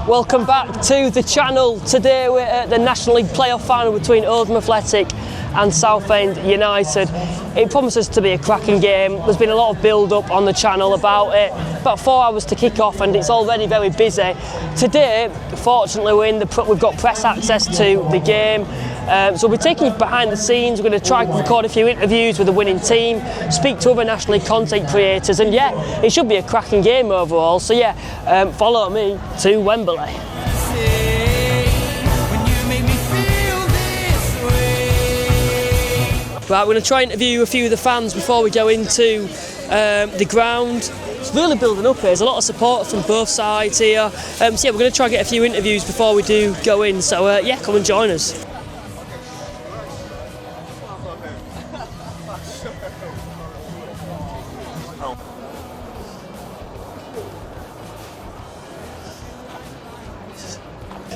Welcome back to the channel. Today we're at the National League playoff final between Oldham Athletic and Southend United. It promises to be a cracking game. There's been a lot of build-up on the channel about it. About 4 hours to kick off and it's already very busy. Today, fortunately, we've got press access to the game. So we're taking you behind the scenes. We're going to try and record a few interviews with the winning team, speak to other National League content creators, and yeah, it should be a cracking game overall. So yeah, follow me to Wembley. Right, we're going to try and interview a few of the fans before we go into the ground. It's really building up here. There's a lot of support from both sides here. So yeah, we're going to try and get a few interviews before we do go in. So yeah, come and join us.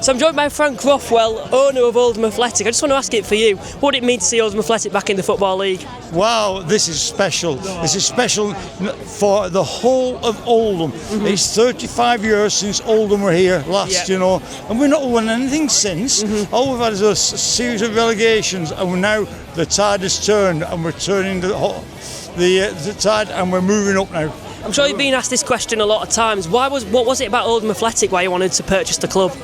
So I'm joined by Frank Rothwell, owner of Oldham Athletic. I just want to ask it for you, what would it mean to see Oldham Athletic back in the Football League? Wow, this is special. This is special for the whole of Oldham. Mm-hmm. It's 35 years since Oldham were here last, you know, and we've not won anything since. Mm-hmm. All we've had is a series of relegations, and now the tide has turned, and we're turning the tide, and we're moving up now. I'm sure you've been asked this question a lot of times. What was it about Oldham Athletic why you wanted to purchase the club?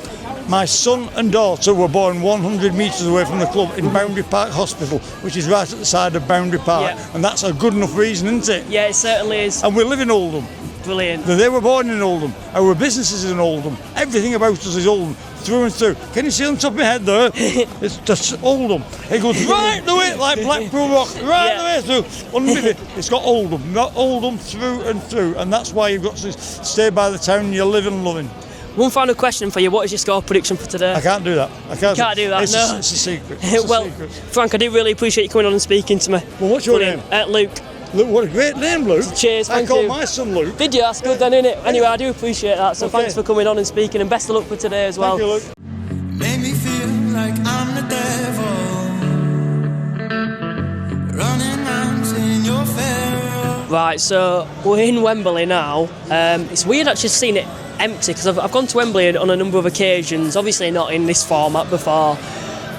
My son and daughter were born 100 metres away from the club in Boundary Park Hospital, which is right at the side of Boundary Park, and that's a good enough reason, isn't it? Yeah, it certainly is. And we live in Oldham. Brilliant. They were born in Oldham. Our business is in Oldham. Everything about us is Oldham, through and through. Can you see on the top of my head there? It's just Oldham. It goes right the way, like Blackpool Rock, right the way through. Underneath it's got Oldham. Got Oldham through and through, and that's why you've got to stay by the town you're living and loving. One final question for you. What is your score prediction for today? I can't do that. You can't do that, it's no. It's a secret. Well, Frank, I do really appreciate you coming on and speaking to me. Well, what's your name? Luke. Luke, what a great name, Luke. Cheers, thank you. I called my son Luke. Did you? That's good then, innit? Anyway, I do appreciate that. So thanks for coming on and speaking, and best of luck for today as well. Thank you, Luke. Made me feel like I'm the devil, running round in your Pharaoh. Right, so we're in Wembley now. It's weird actually seeing it empty because I've gone to Wembley on a number of occasions, obviously not in this format before,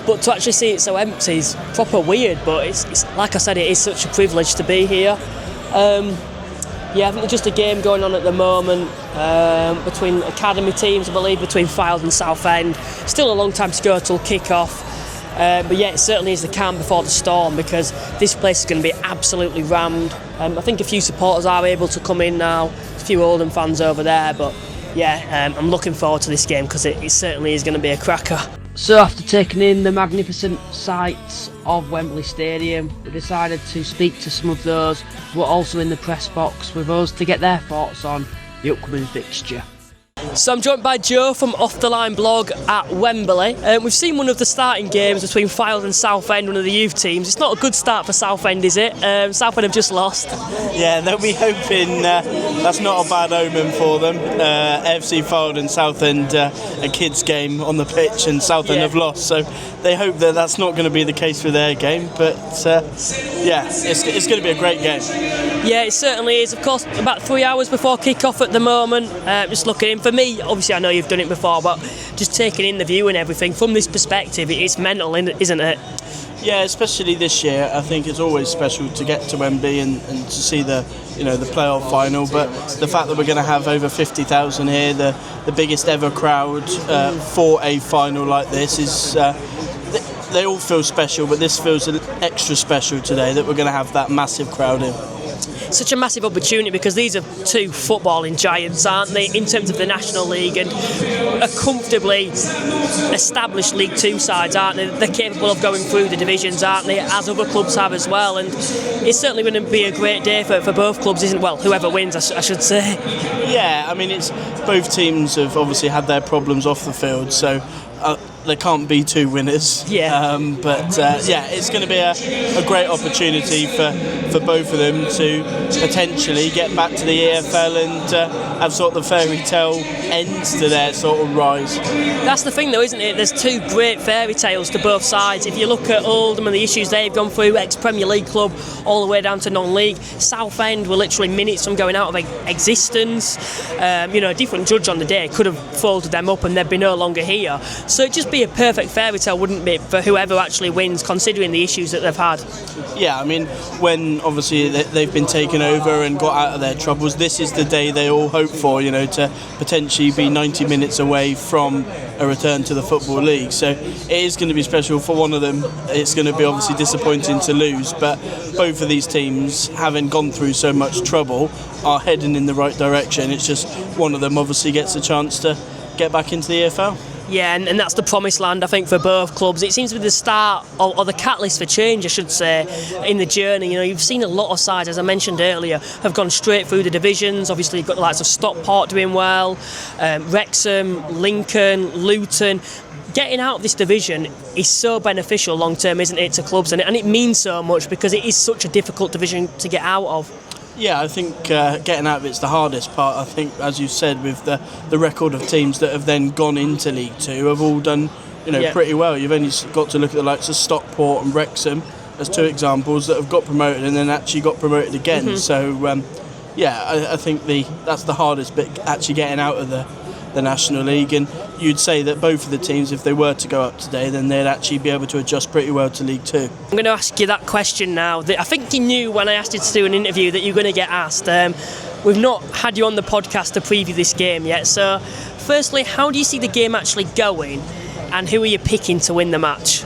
but to actually see it so empty is proper weird. But it's like I said, it is such a privilege to be here. Yeah, I think there's just a game going on at the moment between academy teams, I believe, between Fylde and Southend. Still a long time to go till kick-off. But yeah, it certainly is the calm before the storm because this place is going to be absolutely rammed. I think a few supporters are able to come in now, a few Oldham fans over there, but yeah, I'm looking forward to this game because it certainly is going to be a cracker. So after taking in the magnificent sights of Wembley Stadium, we decided to speak to some of those who are also in the press box with us to get their thoughts on the upcoming fixture. So I'm joined by Joe from Off The Line blog at Wembley. We've seen one of the starting games between Fylde and Southend, one of the youth teams. It's not a good start for Southend, is it? Southend have just lost. Yeah, they'll be hoping that's not a bad omen for them. AFC Fylde and Southend, a kids' game on the pitch, and Southend have lost. So they hope that that's not going to be the case for their game. But yeah, it's going to be a great game. Yeah, it certainly is. Of course, about 3 hours before kick-off at the moment. Just looking in. For me, obviously I know you've done it before, but just taking in the view and everything, from this perspective, it's mental, isn't it? Yeah, especially this year. I think it's always special to get to Wembley and to see the playoff final. But the fact that we're going to have over 50,000 here, the biggest ever crowd for a final like this is. They all feel special, but this feels extra special today that we're going to have that massive crowd in. Such a massive opportunity because these are two footballing giants, aren't they, in terms of the National League, and are comfortably established League Two sides, aren't they? They're capable of going through the divisions, aren't they, as other clubs have as well, and it's certainly going to be a great day for both clubs, isn't it? Well, whoever wins, I should say. Yeah, I mean, both teams have obviously had their problems off the field, so there can't be two winners. But it's going to be a great opportunity for both of them to potentially get back to the EFL and have sort of the fairy tale ends to their sort of rise. That's the thing though, isn't it? There's two great fairy tales to both sides. If you look at Oldham and the issues they've gone through, ex-Premier League club all the way down to non-league, Southend were literally minutes from going out of existence. A different judge on the day could have folded them up and they'd be no longer here. So it'd just be a perfect fairy tale, wouldn't it, for whoever actually wins, considering the issues that they've had. Yeah, I mean, when obviously they've been taken over and got out of their troubles, this is the day they all hope for, to potentially be 90 minutes away from a return to the Football League. So it is going to be special for one of them. It's going to be obviously disappointing to lose, but both of these teams, having gone through so much trouble, are heading in the right direction. It's just one of them obviously gets a chance to get back into the EFL. Yeah, and that's the promised land, I think, for both clubs. It seems to be the start, or the catalyst for change, I should say, in the journey. You've seen a lot of sides, as I mentioned earlier, have gone straight through the divisions. Obviously, you've got the likes of Stockport doing well, Wrexham, Lincoln, Luton. Getting out of this division is so beneficial long term, isn't it, to clubs? And it means so much because it is such a difficult division to get out of. Yeah, I think getting out of it's the hardest part. I think, as you said, with the record of teams that have then gone into League Two have all done pretty well. You've only got to look at the likes of Stockport and Wrexham as two examples that have got promoted and then actually got promoted again. Mm-hmm. So, I think that's the hardest bit, actually getting out of the National League. And you'd say that both of the teams, if they were to go up today, then they'd actually be able to adjust pretty well to League Two. I'm going to ask you that question now. I think you knew when I asked you to do an interview that you're going to get asked. We've not had you on the podcast to preview this game yet. So, firstly, how do you see the game actually going, and who are you picking to win the match?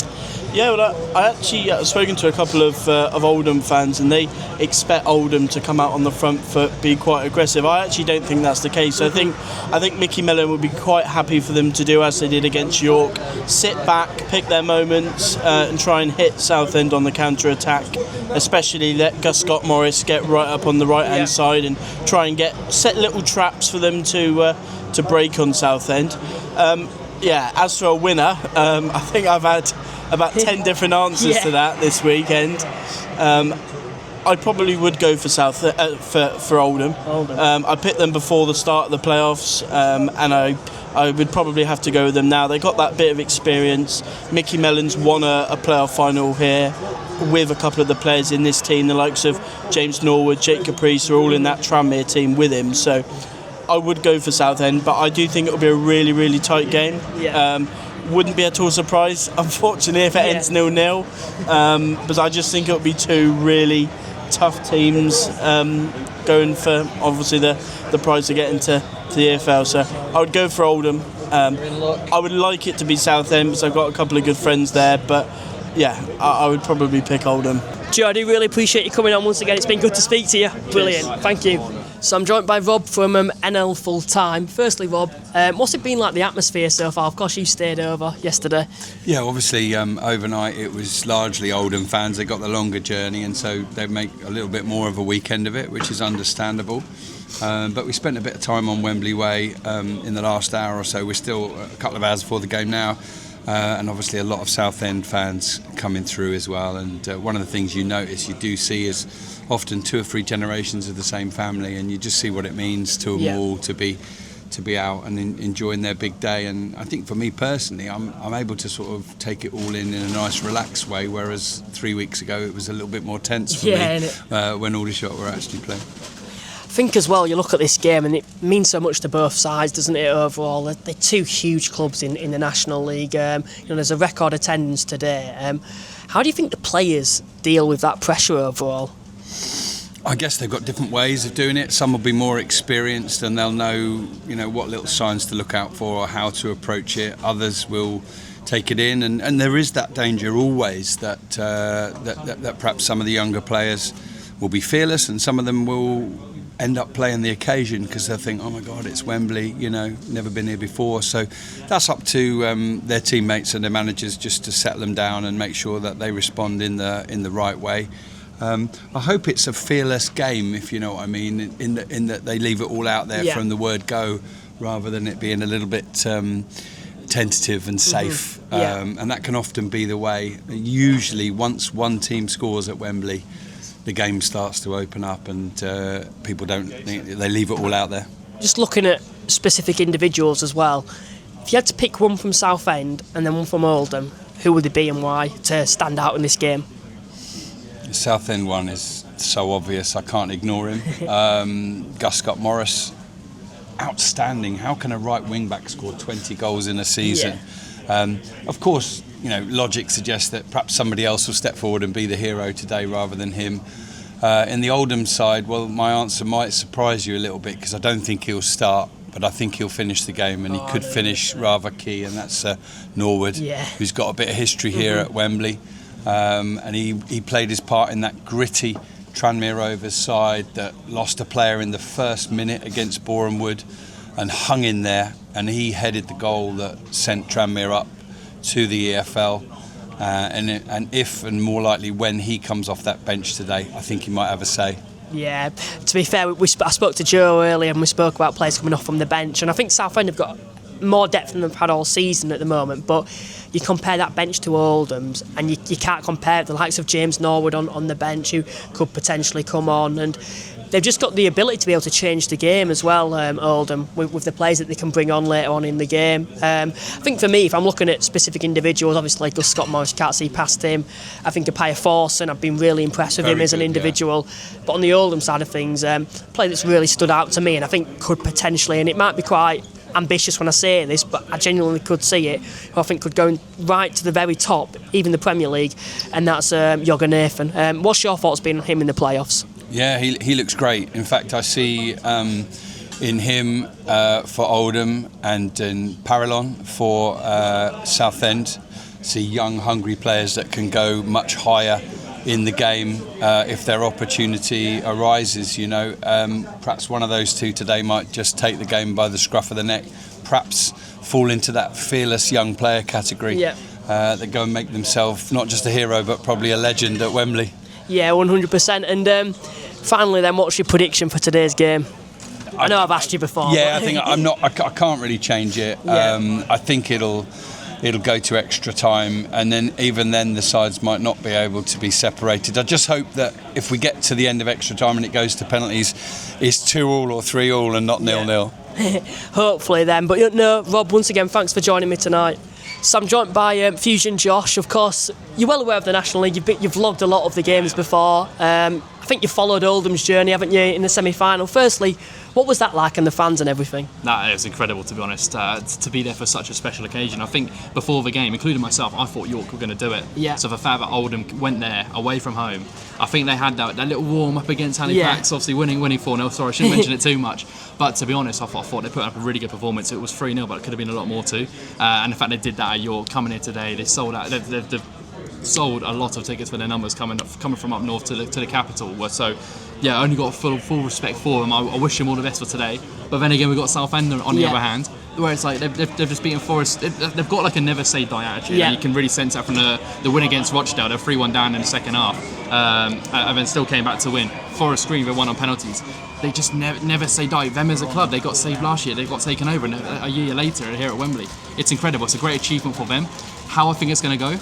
Yeah, well, I actually I've spoken to a couple of Oldham fans, and they expect Oldham to come out on the front foot, be quite aggressive. I actually don't think that's the case. I think Mickey Mellon would be quite happy for them to do as they did against York, sit back, pick their moments, and try and hit Southend on the counter-attack, especially let Gus Scott Morris get right up on the right-hand side and try and set little traps for them to break on Southend. As for a winner, I think I've had about 10 different answers to that this weekend. I probably would go for Oldham. I picked them before the start of the playoffs, and I would probably have to go with them now. They got that bit of experience. Mickey Mellon's won a playoff final here with a couple of the players in this team. The likes of James Norwood, Jake Caprice are all in that Tranmere team with him. So I would go for Southend, but I do think it'll be a really, really tight game. Wouldn't be at all surprised, unfortunately, if it ends 0-0. But I just think it'll be two really tough teams going for, obviously, the prize to get into the EFL. So I would go for Oldham. I would like it to be Southend because I've got a couple of good friends there. But, I would probably pick Oldham. Joe, I do really appreciate you coming on once again. It's been good to speak to you. Brilliant. Cheers. Thank you. So I'm joined by Rob from NL Full Time. Firstly, Rob, what's it been like, the atmosphere so far? Of course, you stayed over yesterday. Yeah, obviously overnight it was largely Oldham fans. They got the longer journey, and so they make a little bit more of a weekend of it, which is understandable. But we spent a bit of time on Wembley Way in the last hour or so. We're still a couple of hours before the game now. And obviously a lot of Southend fans coming through as well. And one of the things you do see is often 2 or 3 generations of the same family, and you just see what it means to them all to be out and enjoying their big day. And I think for me personally, I'm able to sort of take it all in a nice relaxed way, whereas 3 weeks ago it was a little bit more tense for me when Aldershot were actually playing. I think as well, you look at this game and it means so much to both sides, doesn't it, overall? They're 2 huge clubs in the National League. There's a record attendance today. How do you think the players deal with that pressure overall? I guess they've got different ways of doing it. Some will be more experienced and they'll know, what little signs to look out for or how to approach it. Others will take it in, and there is that danger always that perhaps some of the younger players will be fearless, and some of them will end up playing the occasion because they'll think, oh my God, it's Wembley, never been here before. So that's up to their teammates and their managers just to settle them down and make sure that they respond in the right way. I hope it's a fearless game, if you know what I mean, in that they leave it all out there from the word go, rather than it being a little bit tentative and safe, Yeah. and that can often be the way. Usually, once one team scores at Wembley, the game starts to open up, and people they leave it all out there. Just looking at specific individuals as well, if you had to pick one from Southend and then one from Oldham, who would it be and why to stand out in this game? The Southend one is so obvious, I can't ignore him. Gus Scott Morris, outstanding. How can a right wing back score 20 goals in a season? Yeah. Of course, logic suggests that perhaps somebody else will step forward and be the hero today rather than him. In the Oldham side, well, my answer might surprise you a little bit because I don't think he'll start, but I think he'll finish the game, and he could finish rather key, and that's Norwood, who's got a bit of history here at Wembley, and he played his part in that gritty Tranmere Rovers side that lost a player in the first minute against Boreham Wood and hung in there, and he headed the goal that sent Tranmere up to the EFL. And if and more likely when he comes off that bench today, I think he might have a say. Yeah, to be fair, I spoke to Joe earlier and we spoke about players coming off from the bench, and I think Southend have got more depth than they've had all season at the moment, but you compare that bench to Oldham's and you can't compare the likes of James Norwood on the bench, who could potentially come on, and they've just got the ability to be able to change the game as well, Oldham, with the players that they can bring on later on in the game. I think for me, if I'm looking at specific individuals, obviously Gus Scott Morris, you can't see past him. I think Apaya Forson, I've been really impressed with him as an individual. Yeah. But on the Oldham side of things, a player that's really stood out to me and I think could potentially, and it might be quite ambitious when I say this, but I genuinely could see it, who I think could go right to the very top, even the Premier League, and that's Jorgen Nathan. What's your thoughts been on him in the playoffs? Yeah, he looks great. In fact, I see in him for Oldham and in Parallon for Southend, see young, hungry players that can go much higher in the game if their opportunity arises. Perhaps one of those two today might just take the game by the scruff of the neck, perhaps fall into that fearless young player category. Yeah. That go and make themselves not just a hero but probably a legend at Wembley. Yeah, 100%. And finally, then, what's your prediction for today's game? I know I've asked you before. Yeah, I think I can't really change it. Yeah. I think it'll go to extra time, and then even then the sides might not be able to be separated. I just hope that if we get to the end of extra time and it goes to penalties, it's 2-2 or 3-3 and not 0-0. Hopefully then. But Rob, once again, thanks for joining me tonight. So I'm joined by Fusion Josh. Of course, you're well aware of the National League. You've vlogged a lot of the games before. I think you followed Oldham's journey, haven't you, in the semi-final? Firstly, what was that like, and the fans and everything? Nah, it was incredible, to be honest, to be there for such a special occasion. I think before the game, including myself, I thought York were going to do it. Yeah. So the fact that Oldham went there, away from home, I think they had that little warm-up against Halifax, obviously winning 4-0. Sorry, I shouldn't mention it too much. But to be honest, I thought they put up a really good performance. It was 3-0, but it could have been a lot more too. And the fact they did that at York, coming here today, they sold out. They've sold a lot of tickets for their numbers coming from up north to the capital. So, yeah, I only got full respect for them. I wish them all the best for today. But then again, we've got Southend on the other hand, where it's like they've just beaten Forest. They've got like a never say die attitude. Yeah. And you can really sense that from the win against Rochdale. They're 3-1 down in the second half, and then still came back to win. Forest Green, they won on penalties. They just never say die. Them as a club, they got saved last year. They got taken over, and a year later here at Wembley. It's incredible. It's a great achievement for them. How I think it's going to go,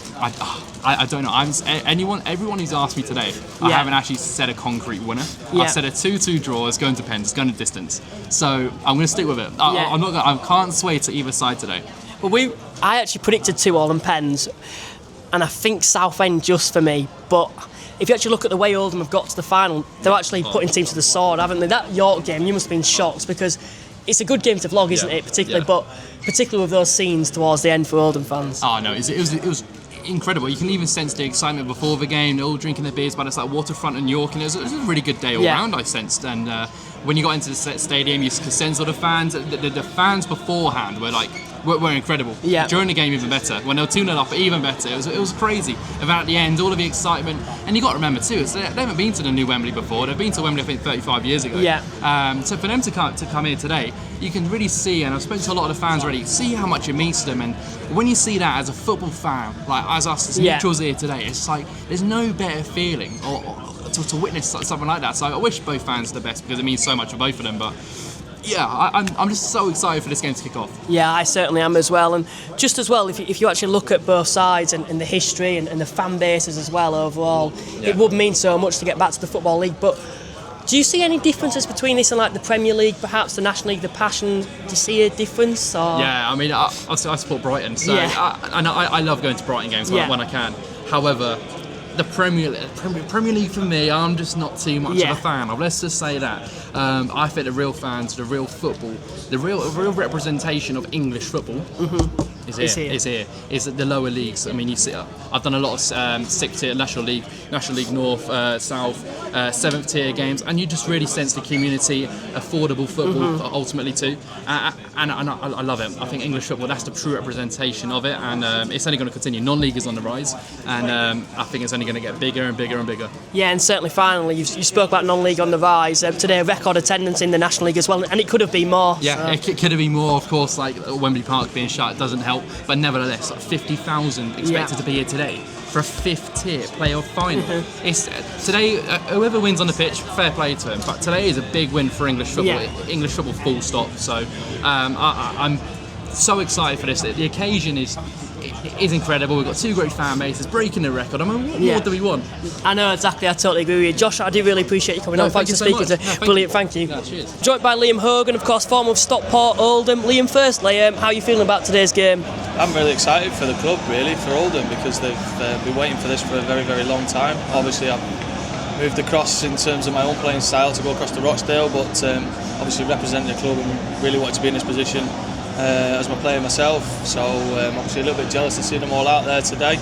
I don't know. Everyone who's asked me today, I haven't actually said a concrete winner. Yeah. I've said a 2-2 draw. It's going to pens. It's going to distance. So I'm going to stick with it. I can't sway to either side today. Well, I actually predicted 2-2 and pens, and I think Southend just for me. But if you actually look at the way Oldham have got to the final, they're actually putting teams to the sword, haven't they? That York game, you must have been shocked because it's a good game to vlog, isn't it? But particularly with those scenes towards the end for Oldham fans. Oh no, it was incredible. You can even sense the excitement before the game. They're all drinking their beers by this like waterfront in York, and it was a really good day all round, I sensed. And when you got into the stadium, you could sense all the fans. The fans beforehand were incredible. Yeah. During the game, even better. When they were 2-0 up, even better. It was crazy. And at the end, all of the excitement. And you got to remember too, they haven't been to the new Wembley before. They've been to Wembley, I think, 35 years ago. Yeah. So for them to come here today, you can really see, and I've spoken to a lot of the fans already, see how much it means to them. And when you see that as a football fan, like as us as neutrals here today, it's like there's no better feeling or to witness something like that. So I wish both fans the best because it means so much for both of them. But Yeah, I'm just so excited for this game to kick off. Yeah, I certainly am as well. And just as well, if you actually look at both sides and the history and the fan bases as well overall, it would mean so much to get back to the Football League. But do you see any differences between this and like the Premier League, perhaps the National League, the passion? Do you see a difference? Or? Yeah, I mean, I support Brighton, so I love going to Brighton games when I can. However, the Premier League for me, I'm just not too much of a fan of. Let's just say that. I think the real fans, the real football, the real representation of English football is here. Is the lower leagues. I mean, you see, I've done a lot of 6th tier, National League North, South, 7th tier games, and you just really sense the community, affordable football ultimately too. And I love it. I think English football, that's the true representation of it, and it's only going to continue. Non-league is on the rise, and I think it's only going to get bigger and bigger and bigger. Yeah, and certainly finally, you spoke about non-league on the rise. Today, record attendance in the National League as well, and it could have been more. Yeah, it could have been more, of course, like Wembley Park being shut doesn't help, but nevertheless, 50,000 expected to be here today for a 5th tier playoff final. It's today, whoever wins on the pitch, fair play to him, but today is a big win for English football, English football full stop. So I'm so excited for this. The occasion is incredible. We've got 2 great fan bases, breaking the record. I mean, what more do we want? I know, exactly. I totally agree with you. Josh, I do really appreciate you coming on. Thanks for speaking to me. Brilliant, thank you. Cheers. Joined by Liam Hogan, of course, former of Stockport, Oldham. Liam, firstly, how are you feeling about today's game? I'm really excited for the club, really, for Oldham, because they've been waiting for this for a very, very long time. Obviously, I've moved across in terms of my own playing style to go across to Rochdale, but obviously representing the club and really wanted to be in this position as my player myself, so obviously a little bit jealous to see them all out there today,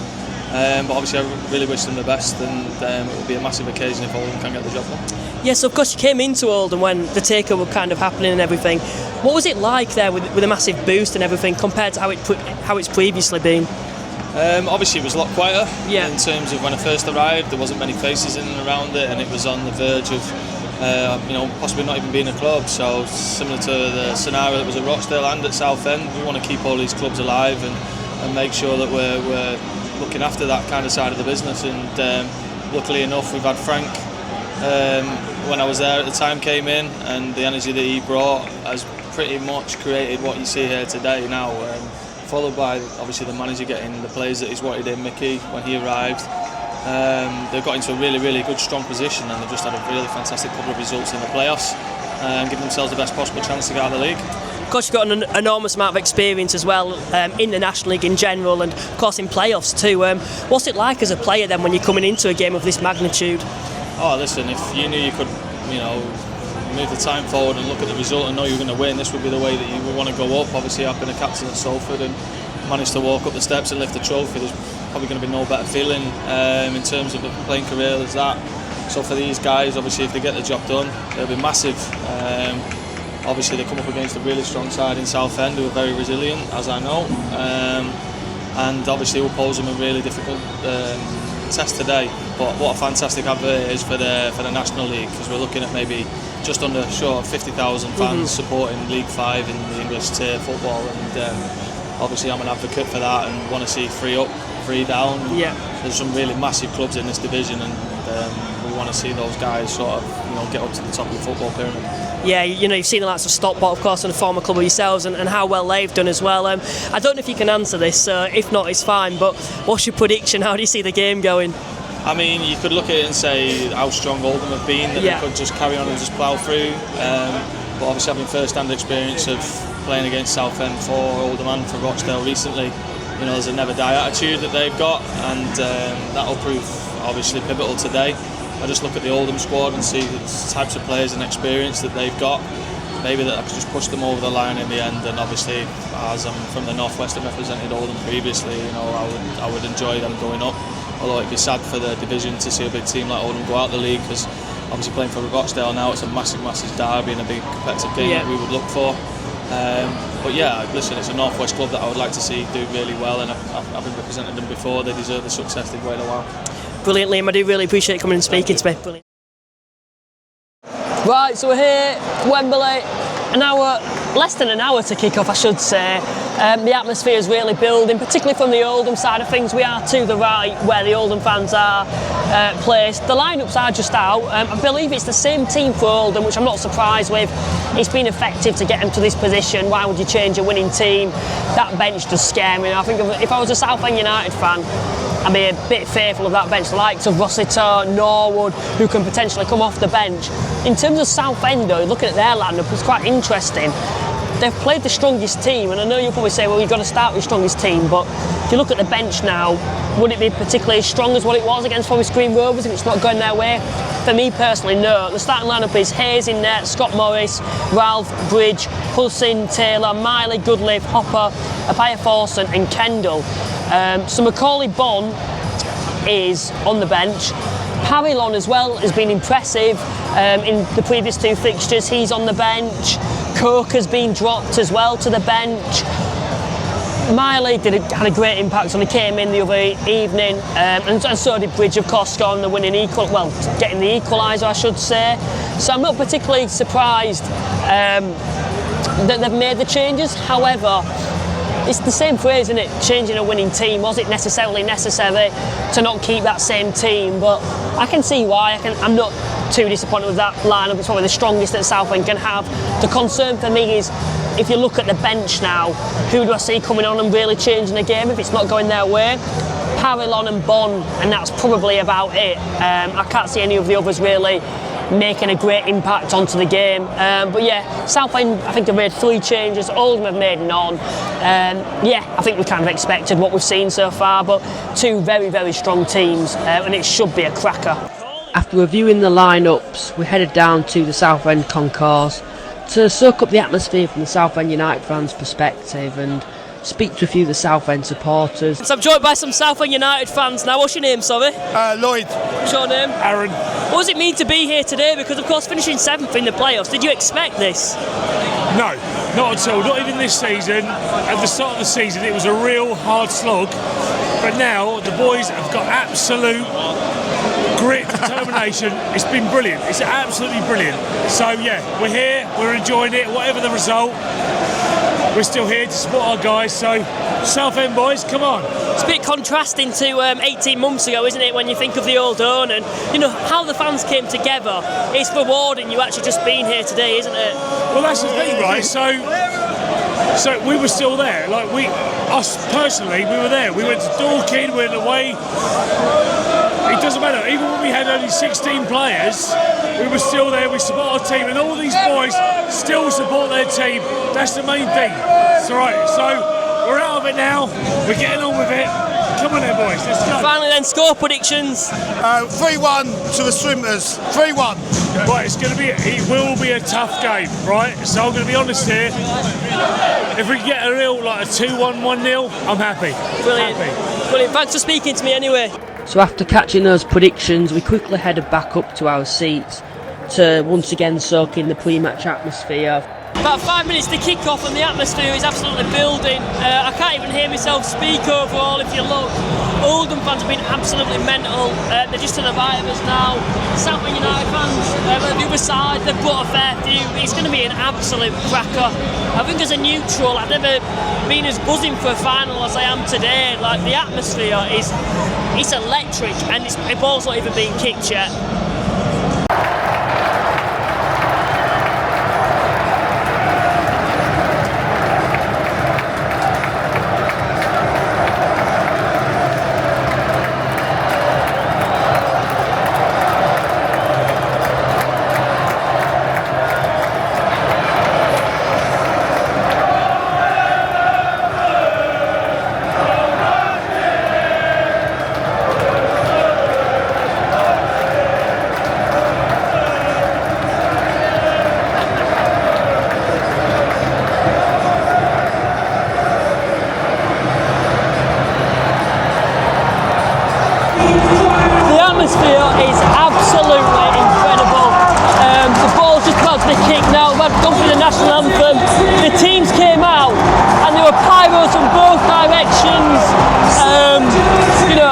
but obviously I really wish them the best, and it will be a massive occasion if Oldham can get the job done. Yes, of course you came into Oldham when the takeover was kind of happening and everything. What was it like there with a massive boost and everything compared to how it's previously been? Obviously it was a lot quieter in terms of when I first arrived. There wasn't many faces in and around it, and it was on the verge of possibly not even being a club. So similar to the scenario that was at Rochdale and at Southend, we want to keep all these clubs alive and make sure that we're looking after that kind of side of the business. And luckily enough, we've had Frank, when I was there at the time, came in, and the energy that he brought has pretty much created what you see here today now. Followed by obviously the manager getting the players that he's wanted in, Mickey, when he arrived. They've got into a really, really good, strong position, and they've just had a really fantastic couple of results in the playoffs and given themselves the best possible chance to get out of the league. Of course, you've got an enormous amount of experience as well in the National League in general, and of course in playoffs too. What's it like as a player then when you're coming into a game of this magnitude? Oh, listen, if you knew you could, move the time forward and look at the result and know you're going to win, this would be the way that you would want to go up. Obviously, I've been a captain at Salford and managed to walk up the steps and lift the trophy. There's probably going to be no better feeling in terms of a playing career as that. So for these guys, obviously, if they get the job done, it'll be massive. Obviously, they come up against a really strong side in Southend who are very resilient, as I know, and obviously will pose them a really difficult test today. But what a fantastic advert it is for the National League, because we're looking at maybe just under 50,000 fans supporting League 5 in the English tier football, and obviously I'm an advocate for that and want to see 3 up, 3 down. There's some really massive clubs in this division, and we want to see those guys sort of get up to the top of the football pyramid. Yeah, you've seen the likes of Stockport, of course, and a former club of yourselves, and how well they've done as well. I don't know if you can answer this, if not, it's fine, but what's your prediction? How do you see the game going? I mean, you could look at it and say how strong Oldham have been, that they could just carry on and just plough through. But obviously having first-hand experience of playing against Southend for Oldham and for Rochdale recently, there's a never-die attitude that they've got, and that'll prove obviously pivotal today. I just look at the Oldham squad and see the types of players and experience that they've got. Maybe that I could just push them over the line in the end, and obviously as I'm from the Northwest and represented Oldham previously, I would enjoy them going up. Although it'd be sad for the division to see a big team like Oldham go out the league, because obviously playing for Rochdale now, it's a massive derby and a big competitive game that we would look for. But yeah, listen, it's a Northwest club that I would like to see do really well, and I've been representing them before. They deserve the success they've waited a while. Brilliant, Liam. I do really appreciate you coming and speaking to me. Brilliant. Right, so we're here, Wembley. Less than an hour to kick off, I should say. The atmosphere is really building, particularly from the Oldham side of things. We are to the right where the Oldham fans are placed. The lineups are just out. I believe it's the same team for Oldham, which I'm not surprised with. It's been effective to get them to this position. Why would you change a winning team? That bench does scare me. I think if I was a Southend United fan, I'd be a bit fearful of that bench, the likes of Rossiter, Norwood, who can potentially come off the bench. In terms of Southend, though, looking at their lineup, it's quite interesting. They've played the strongest team, and I know you'll probably say, well, you've got to start with the strongest team, but if you look at the bench now, would it be particularly as strong as what it was against Forest Green Rovers if it's not going their way? For me personally, no. The starting lineup is Hayes in net, Scott Morris, Ralph, Bridge, Hulsin, Taylor, Miley, Goodleaf, Hopper, Apaya Forson and Kendall. So Macaulay Bonne is on the bench. Parilon as well has been impressive in the previous two fixtures. He's on the bench. Coke has been dropped as well to the bench. Miley had a great impact when he came in the other evening, and so did Bridge, of course, scoring the winning getting the equaliser, I should say. So I'm not particularly surprised that they've made the changes. However, it's the same phrase, isn't it? Changing a winning team. Was it necessarily necessary to not keep that same team? But I can see why. I'm not too disappointed with that lineup. It's probably the strongest that Southend can have. The concern for me is, if you look at the bench now, who do I see coming on and really changing the game if it's not going their way? Parilon and Bonne, and that's probably about it. I can't see any of the others really making a great impact onto the game. But yeah, Southend, I think they've made 3 changes. Oldham have made none. Yeah, I think we kind of expected what we've seen so far, but 2 very, very strong teams, and it should be a cracker. After reviewing the lineups, we headed down to the Southend concourse to soak up the atmosphere from the Southend United fans' perspective and speak to a few of the Southend supporters. So I'm joined by some Southend United fans now. What's your name, sorry? Lloyd. What's your name? Aaron. What does it mean to be here today? Because of course finishing 7th in the playoffs, did you expect this? No, not at all. Not even this season. At the start of the season it was a real hard slog, but now the boys have got absolute grit, determination. It's been brilliant. It's absolutely brilliant. So yeah, we're here, we're enjoying it, whatever the result. We're still here to support our guys, so Southend boys, come on. It's a bit contrasting to 18 months ago, isn't it, when you think of the old own and you know how the fans came together. It's rewarding you actually just being here today, isn't it? Well, that's the thing, right? So we were still there. Like us personally, we were there. We went to Dorking, we went away. It doesn't matter. Even when we had only 16 players, we were still there. We support our team, and all these boys still support their team. That's the main thing. It's all right. So we're out of it now. We're getting on with it. Come on, there, boys. Let's go. Finally, then score predictions. 3-1 to the Swimmers. 3-1. Right, it will be a tough game, right? So I'm going to be honest here. If we get a 2-1, 1-0, I'm happy. Brilliant. Happy. Brilliant. Thanks for speaking to me anyway. So after catching those predictions, we quickly headed back up to our seats to once again soak in the pre-match atmosphere. About 5 minutes to kick off and the atmosphere is absolutely building. I can't even hear myself speak overall if you look. Oldham fans have been absolutely mental. They're just to the right of us now. Southend United fans on the other side, they've brought a fair few. It's going to be an absolute cracker. I think as a neutral, I've never been as buzzing for a final as I am today. Like the atmosphere is electric and the ball's not even being kicked yet. Is absolutely incredible. The ball's just about to be kicked now. We've gone through the national anthem. The teams came out and there were pyros from both directions.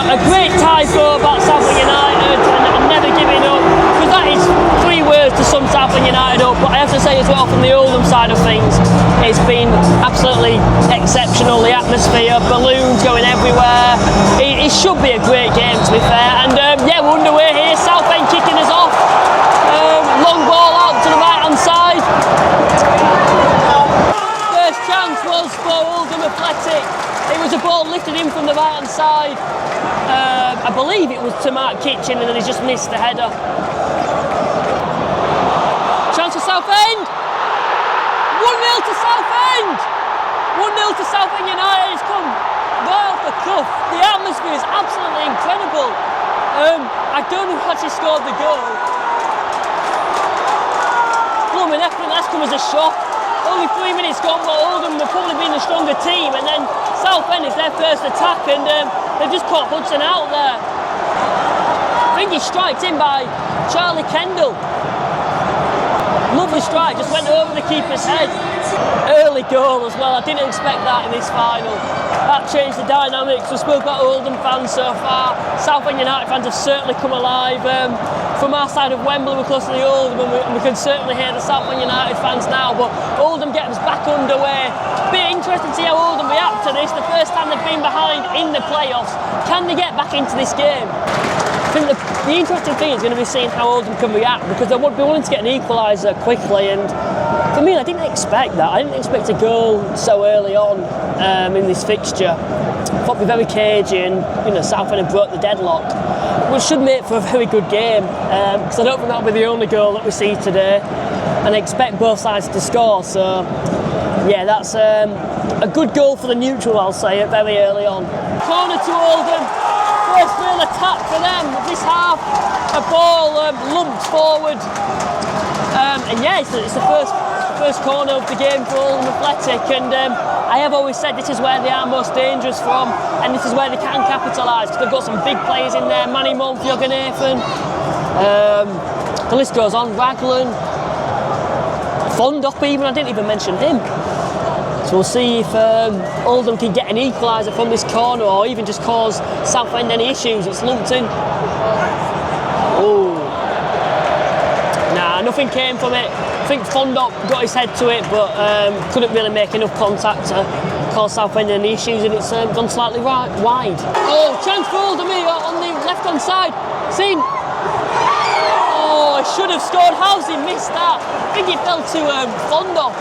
A great typo about Southend United and never giving up, because that is 3 words to sum Southend United up. But I have to say as well, from the Oldham side of things, It's been absolutely exceptional, the atmosphere, balloons going everywhere. It should be a great game, to be fair. And yeah, we're underway here. Southend kicking us off. Long ball out to the right-hand side. First chance was for Oldham Athletic. It was a ball lifted in from the right-hand side. I believe it was to Mark Kitchen, and then he's just missed the header. Chance for Southend. 1-0 to Southend. 1-0 to Southend United. It's come right off the cuff. The atmosphere is absolutely incredible. I don't know who actually scored the goal. Blooming effort, that's come as a shock. Only 3 minutes gone, but Oldham have probably been the stronger team, and then Southend is their first attack, and they've just caught Hudson out there. I think he striked in by Charlie Kendall. Lovely strike, just went over the keeper's head. Early goal as well, I didn't expect that in this final. That changed the dynamics. We've still got Oldham fans so far. Southend United fans have certainly come alive. From our side of Wembley, we're close to the Oldham, and we can certainly hear the Southend United fans now. But Oldham getting us back underway. Be interesting to see how Oldham react to this. The first time they've been behind in the playoffs. Can they get back into this game? I think the interesting thing is going to be seeing how Oldham can react, because they would be wanting to get an equaliser quickly, and for me, I didn't expect that. I didn't expect a goal so early on in this fixture. I thought it'd be very cagey, and Southend had broke the deadlock, which should make for a very good game, because I don't think that'll be the only goal that we see today, and I expect both sides to score. So yeah, that's a good goal for the neutral, I'll say it, very early on. Corner to Oldham. First real attack for them this half. A ball lumped forward, and yeah, it's the first corner of the game for Oldham Athletic, and I have always said this is where they are most dangerous from, and this is where they can capitalise, because they've got some big players in there. Manny Monf, Jürgen Nathan, the list goes on. Raglan, Fondop even, I didn't even mention him. So we'll see if Oldham can get an equaliser from this corner, or even just cause Southend any issues. It's lumped in. Oh, nah, nothing came from it. I think Fondop got his head to it, but couldn't really make enough contact to cause Southend any issues, and it's gone slightly wide. Oh, chance for Oldham here on the left-hand side. Seen. Oh, he should have scored. How's he missed that? I think it fell to Fondop.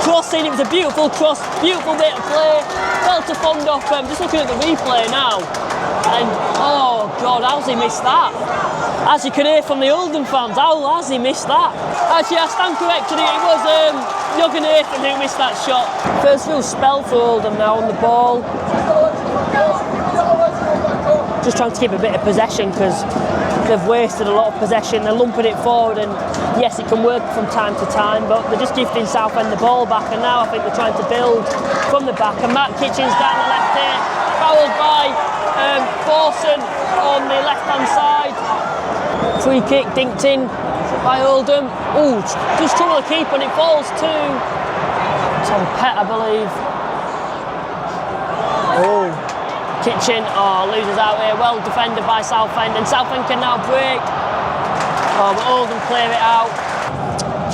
Crossing, it was a beautiful cross, beautiful bit of play. Fell to Fondop. Just looking at the replay now, and oh God, how's he missed that? As you can hear from the Oldham fans, how has he missed that? Actually, I stand corrected. It was Jürgen Nathan who missed that shot. First real spell for Oldham now on the ball. Just trying to keep a bit of possession, because they've wasted a lot of possession. They're lumping it forward, and yes, it can work from time to time, but they're just gifting Southend the ball back, and now I think they're trying to build from the back. And Matt Kitchen's down the left here, fouled by Forson on the left-hand side. Free kick dinked in by Oldham. Oh, just trouble the keeper, and it falls to Tom Pett, I believe. Oh. Kitchen, loses out here, well defended by Southend, and Southend can now break. But Oldham clear it out.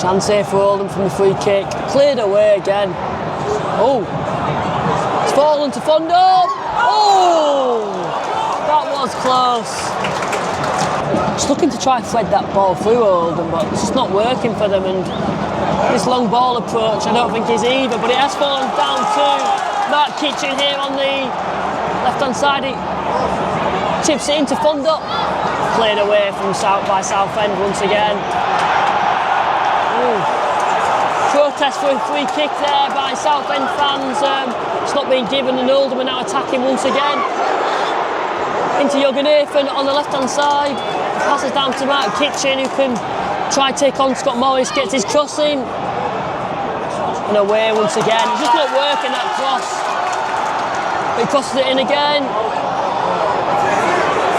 Chance here for Oldham from the free kick. Cleared away again. Oh, it's fallen to Fondop. Oh, that was close. Just looking to try and thread that ball through Oldham, but it's just not working for them, and this long ball approach I don't think is either, but it has fallen down to Mark Kitchen here on the left-hand side. He chips it into Fondop. Played away from by Southend once again. Ooh. Protest for a free kick there by Southend fans. It's not being given, and Oldham are now attacking once again. Into Jürgen Nathan on the left-hand side. Passes down to Mark Kitchen, who can try to take on Scott Morris. Gets his cross in. And away once again. It's just not working, that cross. He crosses it in again.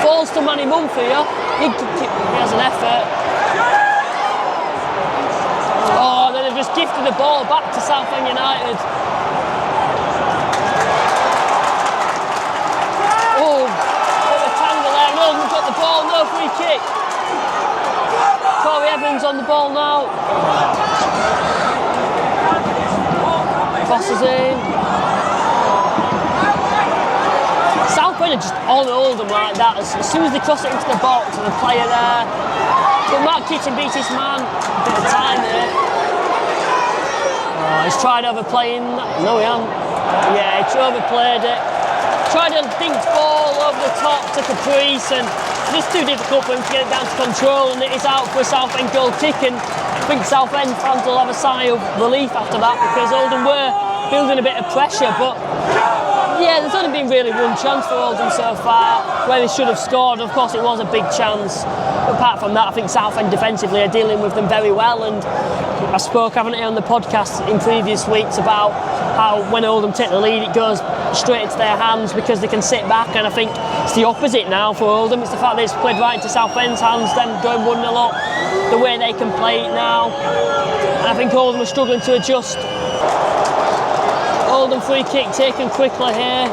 Falls to Manny Monf here. He has an effort. Oh, then they've just gifted the ball back to Southend United. Oh, bit of a tangle there. Oldham's got the ball, no free kick. Corey Evans on the ball now. crosses in. Southend are just on Oldham like that. As soon as they cross it into the box, and the player there. But Mark Kitchen beats his man. A bit of time there. Oh, he's tried overplaying. No, he hasn't. Yeah, he overplayed it. Tried a dinked ball over the top to Caprice, and it's too difficult for him to get it down to control, and it is out for a Southend goal kick. And I think Southend fans will have a sigh of relief after that, because Oldham were building a bit of pressure. But yeah, there's only been really one chance for Oldham so far where they should have scored. Of course, it was a big chance. But apart from that, I think Southend defensively are dealing with them very well. And I spoke, haven't I, on the podcast in previous weeks about how when Oldham take the lead, it goes straight into their hands because they can sit back. And I think it's the opposite now for Oldham. It's the fact that it's played right into Southend's hands, them going 1-0 up, the way they can play it now. And I think Oldham are struggling to adjust. Oldham free kick taken quickly here.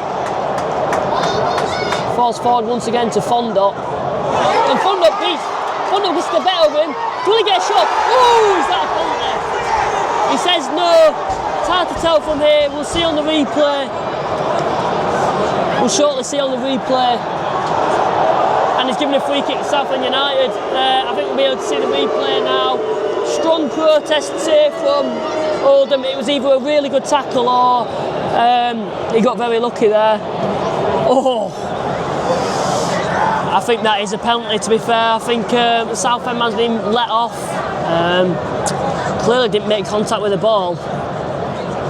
Falls forward once again to Fondop. And Fondop gets the better of him. Will he get a shot? Oh, is that a penalty? He says no. It's hard to tell from here. We'll see on the replay. We'll shortly see on the replay. And he's given a free kick to Southend United. I think we'll be able to see the replay now. Strong protests here from Oldham. It was either a really good tackle or he got very lucky there. Oh, I think that is a penalty, to be fair. I think the Southend man's been let off. Clearly didn't make contact with the ball.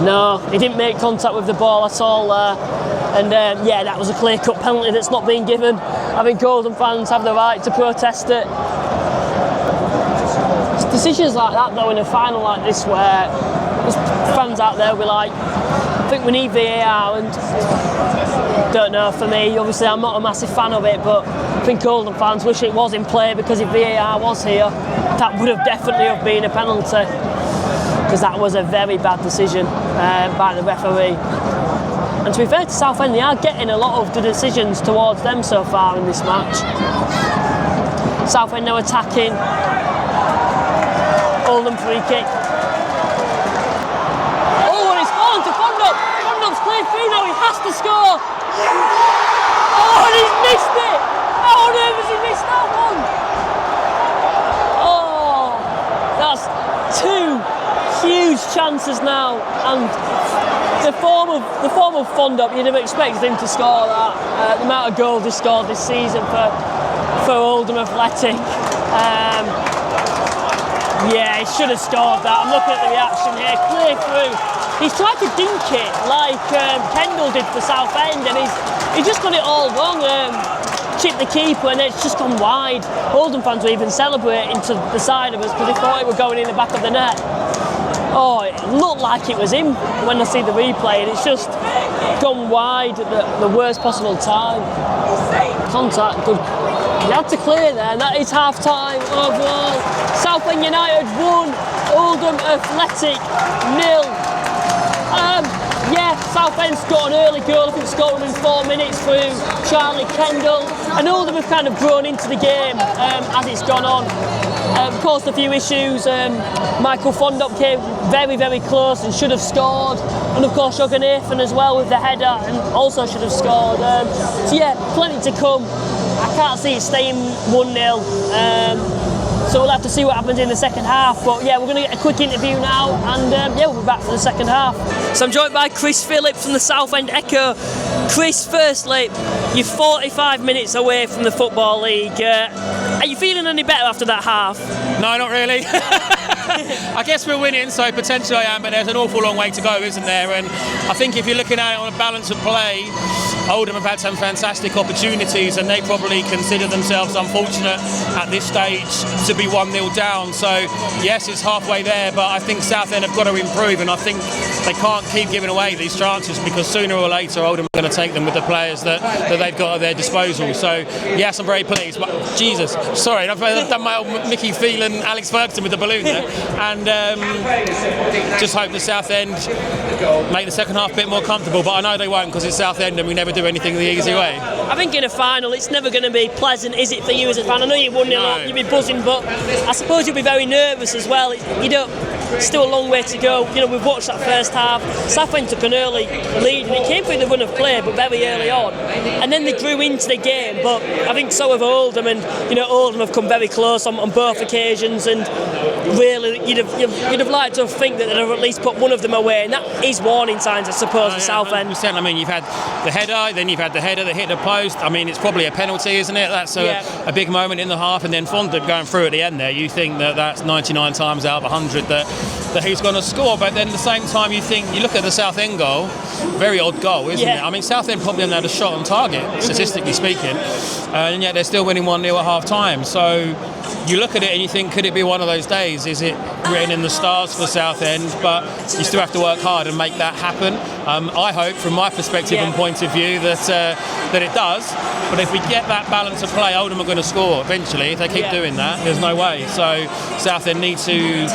No, he didn't make contact with the ball at all there. And yeah, that was a clear-cut penalty that's not being given. I think Oldham fans have the right to protest it. It's decisions like that, though, in a final like this, where there's fans out there will be like, I think we need VAR, and don't know, for me, obviously I'm not a massive fan of it, but I think Oldham fans wish it was in play, because if VAR was here, that would have definitely have been a penalty, because that was a very bad decision by the referee. And to be fair to Southend, they are getting a lot of good decisions towards them so far in this match. Southend now attacking. Oldham free kick. Oh, and it's fallen to Fondop. Fondop's cleared through now, he has to score. Oh, and he's missed it. How on earth has he missed that one? Oh, that's two huge chances now, and the form of Fondop, you'd have expected him to score that. The amount of goals he scored this season for Oldham Athletic. Yeah, he should have scored that. I'm looking at the reaction here, clear through. He's tried to dink it like Kendall did for Southend, and he's just got it all wrong. Chipped the keeper, and it's just gone wide. Oldham fans were even celebrating to the side of us because they thought it were going in the back of the net. Oh, it looked like it was him when I see the replay, and it's just gone wide at the worst possible time. Contact, good. He had to clear there, and that is half-time overall. Southend United 1, Oldham Athletic 0. Yeah, Southend's got an early goal. I think scored within 4 minutes through Charlie Kendall. And Oldham have kind of grown into the game as it's gone on. Of course, a few issues. Michael Fondop came very, very close and should have scored. And of course, Joganathan as well with the header, and also should have scored. So yeah, plenty to come. I can't see it staying 1-0. So we'll have to see what happens in the second half. But yeah, we're going to get a quick interview now, and yeah, we'll be back for the second half. So I'm joined by Chris Phillips from the Southend Echo. Chris, firstly, you're 45 minutes away from the Football League. Are you feeling any better after that half? No, not really. I guess we're winning, so potentially I am, but there's an awful long way to go, isn't there? And I think if you're looking at it on a balance of play, Oldham have had some fantastic opportunities, and they probably consider themselves unfortunate at this stage to be 1-0 down. So yes, it's halfway there, but I think Southend have got to improve, and I think they can't keep giving away these chances, because sooner or later Oldham are going to take them with the players that they've got at their disposal. So yes, I'm very pleased. But Jesus, sorry, I've done my old Mickey Phelan, Alex Ferguson with the balloon there, and just hope that Southend make the second half a bit more comfortable. But I know they won't, because it's Southend and we never do anything the easy way. I think in a final it's never going to be pleasant, is it, for you as a fan? I know you 1-0 up, you'll be buzzing, but I suppose you'll be very nervous as well. You don't still a long way to go. You know, we've watched that first half. Southend took an early lead, and it came through the run of play, but very early on. And then they grew into the game. But I think so have Oldham, and you know, Oldham have come very close on both occasions. And really, you'd have liked to think that they'd have at least put one of them away, and that is warning signs, I suppose, for Southend. 100%. I mean, you've had the header, then you've had the header that hit the post. I mean, it's probably a penalty, isn't it? That's a big moment in the half, and then Fondant going through at the end there. You think that that's 99 times out of 100 that he's going to score, but then at the same time you look at the Southend goal, very odd goal, isn't it? I mean, Southend probably haven't had a shot on target, statistically speaking, and yet they're still winning 1-0 at half time. So you look at it and you think, could it be one of those days? Is it written in the stars for Southend? But you still have to work hard and make that happen. I hope, from my perspective and point of view, that it does. But if we get that balance of play, Oldham are going to score eventually. If they keep doing that, there's no way. So Southend need to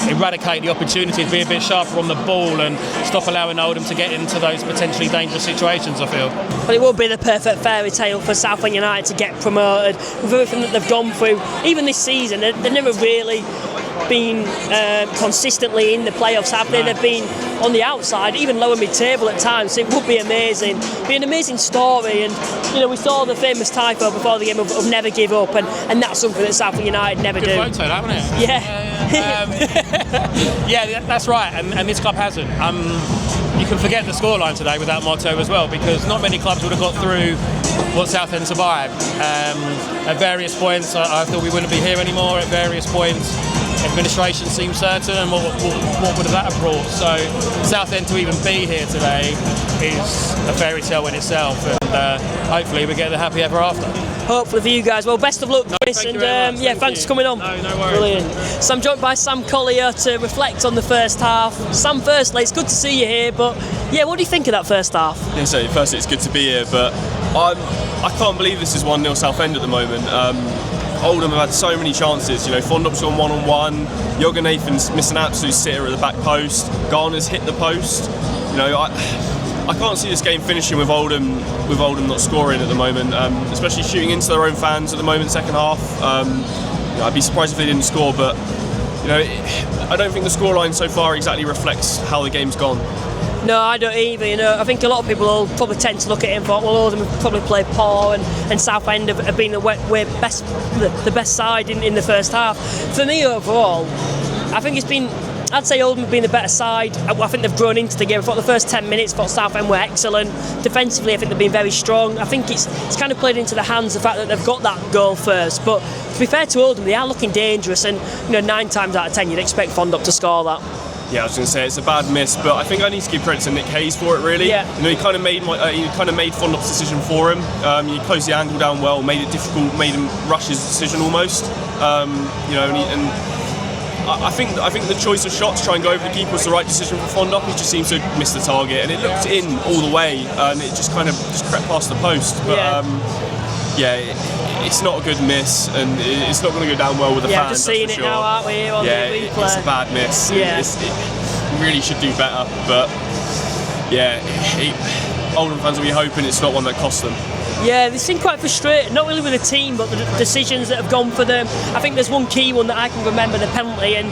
eradicate the opportunities, be a bit sharper on the ball, and stop allowing Oldham to get into those potentially dangerous situations, I feel. But it would be the perfect fairy tale for Southend United to get promoted with everything that they've gone through. Even this season, they've never really been consistently in the playoffs, have they? They've been on the outside, even lower mid-table at times. So it would be amazing. Be an amazing story. And you know, we saw the famous typo before the game of never give up, and that's something that Southend United never do. Good photo, haven't it? Yeah, that's right. And this club hasn't. You can forget the scoreline today with that motto as well, because not many clubs would have got through what Southend survived. At various points, I thought we wouldn't be here anymore. At various points, administration seemed certain, and what would that have brought? So Southend to even be here today is a fairy tale in itself, and hopefully we get the happy ever after. Hopefully for you guys. Well, best of luck, Chris, thank you very much. Thanks for coming on. No worries. Brilliant. So I'm joined by Sam Collier to reflect on the first half. Sam, firstly, it's good to see you here, but yeah, what do you think of that first half? Yeah, so firstly, it's good to be here, but I can't believe this is 1-0 Southend at the moment. Oldham have had so many chances, you know, Fondop's gone one-on-one, Jorgen Nathan's missed an absolute sitter at the back post, Garner's hit the post. You know, I can't see this game finishing with Oldham not scoring at the moment, especially shooting into their own fans at the moment, second half. You know, I'd be surprised if they didn't score, but you know, I don't think the scoreline so far exactly reflects how the game's gone. No, I don't either. You know, I think a lot of people will probably tend to look at it and thought, well, Oldham have probably played poor, and Southend have been the best side in the first half. For me, overall, I think I'd say Oldham have been the better side. I think they've grown into the game. I thought the first 10 minutes, I thought Southend were excellent. Defensively, I think they've been very strong. I think it's kind of played into the hands the fact that they've got that goal first. But to be fair to Oldham, they are looking dangerous, and you know, 9 times out of 10, you'd expect Fondop to score that. Yeah, I was going to say it's a bad miss, but I think I need to give credit to Nick Hayes for it. Really, yeah. You know, he kind of made Fondop's decision for him. He closed the angle down well, made it difficult, made him rush his decision almost. You know, and I think the choice of shot to try and go over the keeper was the right decision for Fondop. He just seems to miss the target, and it looked in all the way, and it just kind of crept past the post. But it's not a good miss, and it's not going to go down well with the fans. Yeah, just seeing it now, aren't we? On the replay. It's a bad miss. Yeah. It really should do better, but yeah, Oldham fans will be hoping it's not one that costs them. Yeah, they seem quite frustrated, not really with the team, but the decisions that have gone for them. I think there's one key one that I can remember, the penalty, and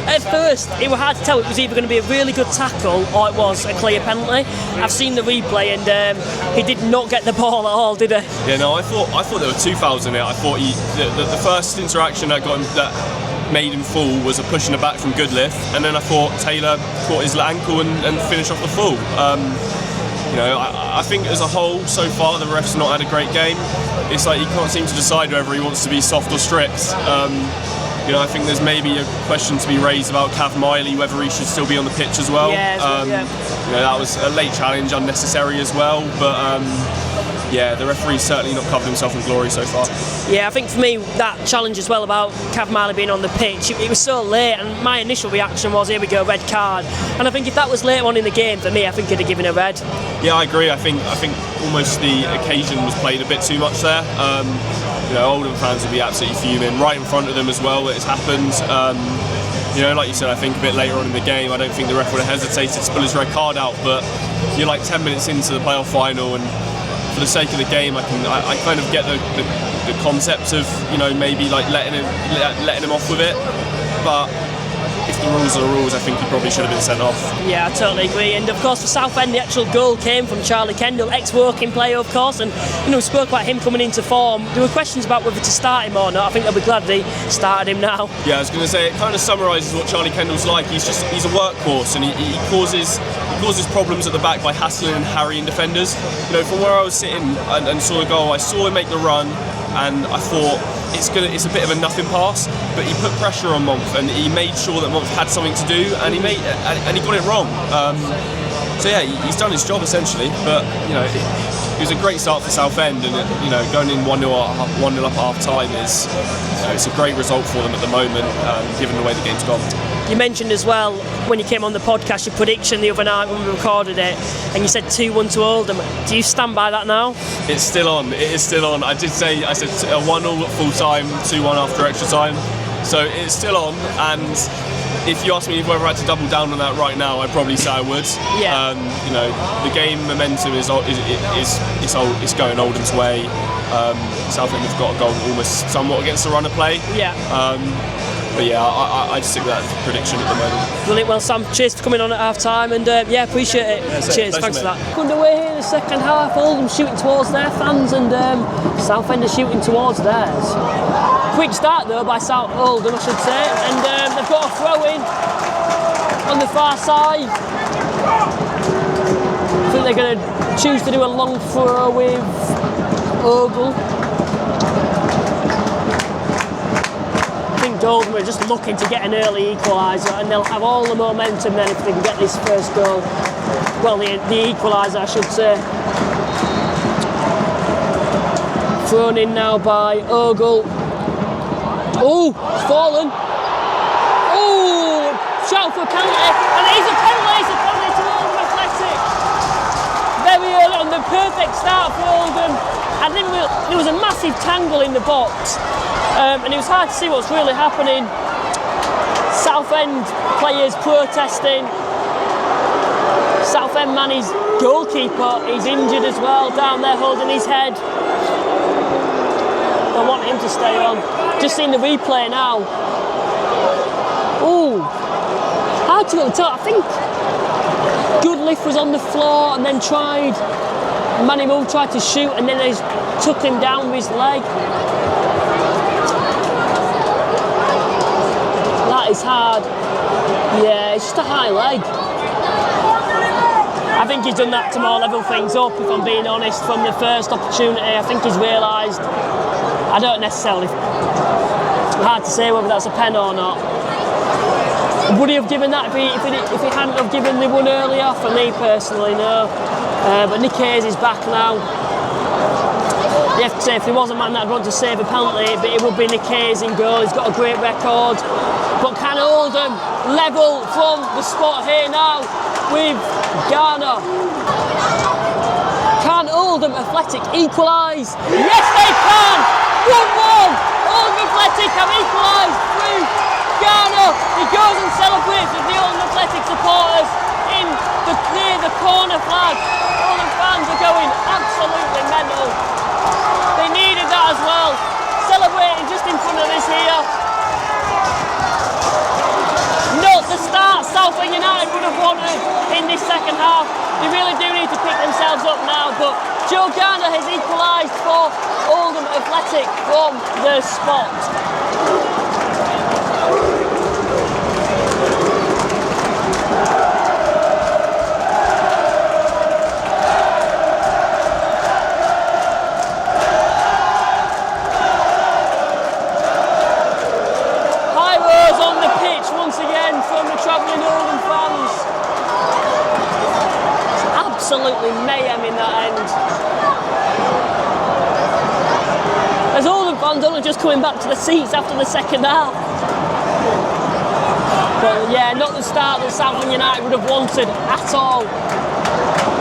at first it was hard to tell. It was either going to be a really good tackle or it was a clear penalty. I've seen the replay, and he did not get the ball at all, did he? Yeah, no, I thought there were 2 fouls in it. I thought the first interaction that made him fall was a push in the back from Goodliff, and then I thought Taylor caught his ankle and finished off the full. You know, I think as a whole, so far, the ref's not had a great game. It's like he can't seem to decide whether he wants to be soft or strict. You know, I think there's maybe a question to be raised about Cav Miley, whether he should still be on the pitch as well. You know, that was a late challenge, unnecessary as well. But yeah, the referee's certainly not covered himself in glory so far. Yeah, I think for me, that challenge as well about Cav Miley being on the pitch, it was so late, and my initial reaction was, here we go, red card. And I think if that was later on in the game, for me, I think he'd have given a red. Yeah, I agree. I think almost the occasion was played a bit too much there. You know, Oldham fans would be absolutely fuming, right in front of them as well, that it's happened. You know, like you said, I think a bit later on in the game, I don't think the ref would have hesitated to pull his red card out, but you're like 10 minutes into the playoff final, and for the sake of the game, I kind of get the concept of, you know, maybe like letting him off with it, but if the rules are the rules, I think he probably should have been sent off. Yeah, I totally agree. And of course, for Southend, the actual goal came from Charlie Kendall, ex-Woking player, of course. And we spoke about him coming into form. There were questions about whether to start him or not. I think they'll be glad they started him now. Yeah, I was going to say it kind of summarises what Charlie Kendall's like. He's a workhorse, and he causes problems at the back by hassling and harrying defenders. From where I was sitting and saw the goal, I saw him make the run, and I thought it's a bit of a nothing pass, but he put pressure on Month, and he made sure that Month had something to do, and he got it wrong. So yeah, he's done his job essentially, but it was a great start for Southend, and going in 1-0 up at half time is it's a great result for them at the moment, given the way the game's gone. You mentioned as well when you came on the podcast your prediction the other night when we recorded it, and you said 2-1 to Oldham. Do you stand by that now? It's still on. It is still on. I said 1-0 at full time, 2-1 after extra time. So it's still on, and if you ask me whether I had to double down on that right now, I'd probably say I would. Yeah. The game momentum is going Oldham's way. Southend have got a goal almost somewhat against the run of play. Yeah. But yeah, I'd stick with that prediction at the moment. Brilliant. Well, Sam, cheers for coming on at half time, and appreciate it. Cheers, thanks for that. Underway here in the second half, Oldham shooting towards their fans, and Southend are shooting towards theirs. Quick start though by South Oldham, I should say, and they've got a throw in on the far side. I think they're going to choose to do a long throw with Ogle. I think Oldham are just looking to get an early equaliser, and they'll have all the momentum then if they can get this first goal. Well, the equaliser, I should say. Thrown in now by Ogle. Oh, it's fallen. Oh, shout for a penalty. And it is a penalty. It's a penalty to Oldham Athletic. Very early on, the perfect start for Oldham. And then there was a massive tangle in the box. And it was hard to see what's really happening. Southend players protesting. Southend man, his goalkeeper, he's injured as well, down there holding his head. I want him to stay on. Just seen the replay now. Ooh, hard to tell. I think Goodliff was on the floor and then Manny Moore tried to shoot, and then they took him down with his leg. That is hard. Yeah, it's just a high leg. I think he's done that to more level things up, if I'm being honest, from the first opportunity. I think he's realised. I don't necessarily. Hard to say whether that's a pen or not. Would he have given that if he hadn't have given the one earlier? For me personally, no. But Nick Hayes is back now. You have to say, if there was a man that I'd want to save a penalty, but it would be Nick Hayes in goal. He's got a great record. But can Oldham level from the spot here now with Garner? Can Oldham Athletic equalise? Yes, they can! 1-1! Oldham Athletic have equalised through Garner. He goes and celebrates with the Oldham Athletic supporters near the corner flag. Oldham fans are going absolutely mental. They needed that as well. Celebrating just in front of us here. Not the start Southend United would have wanted in this second half. They really do need to pick themselves up now, but Joe Garner has equalised for Oldham Athletic from the spot. Pyros on the pitch once again from the travelling Oldham fans. Absolutely mayhem in that end. As Oldham fans only just coming back to the seats after the second half. But yeah, not the start that Southend United would have wanted at all.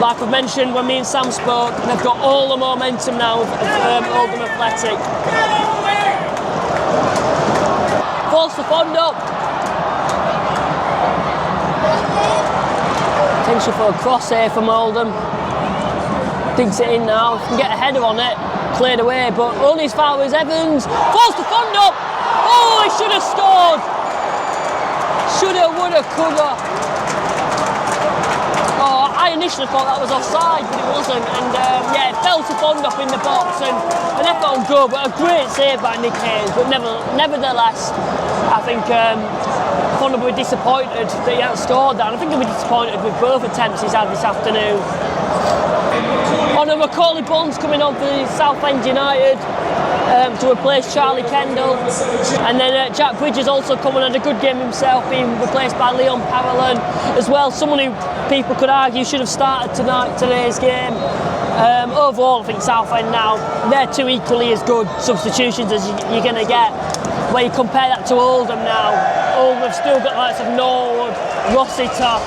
Like I've mentioned when me and Sam spoke, they've got all the momentum now of Oldham Athletic. Force the Fond up. Potential for a cross here from Oldham. Digs it in now, can get a header on it, cleared away, but only as far as Evans. Falls to Fond up! Oh, he should have scored! Shoulda, woulda, coulda. Oh, I initially thought that was offside, but it wasn't. And yeah, it fell to Fond up in the box, and an effort on goal, but a great save by Nick Hayes. But nevertheless, I think Fond will be disappointed that he hasn't scored that. And I think he'll be disappointed with both attempts he's had this afternoon. On a Macaulay Bonds coming on for Southend United to replace Charlie Kendall, and then Jack Bridges also coming on, had a good game himself, being replaced by Leon Parolin as well, someone who people could argue should have started today's game. Overall, I think Southend now, they're two equally as good substitutions as you're going to get. Where you compare that to Oldham now, Oldham have still got likes of Norwood, Rossiter,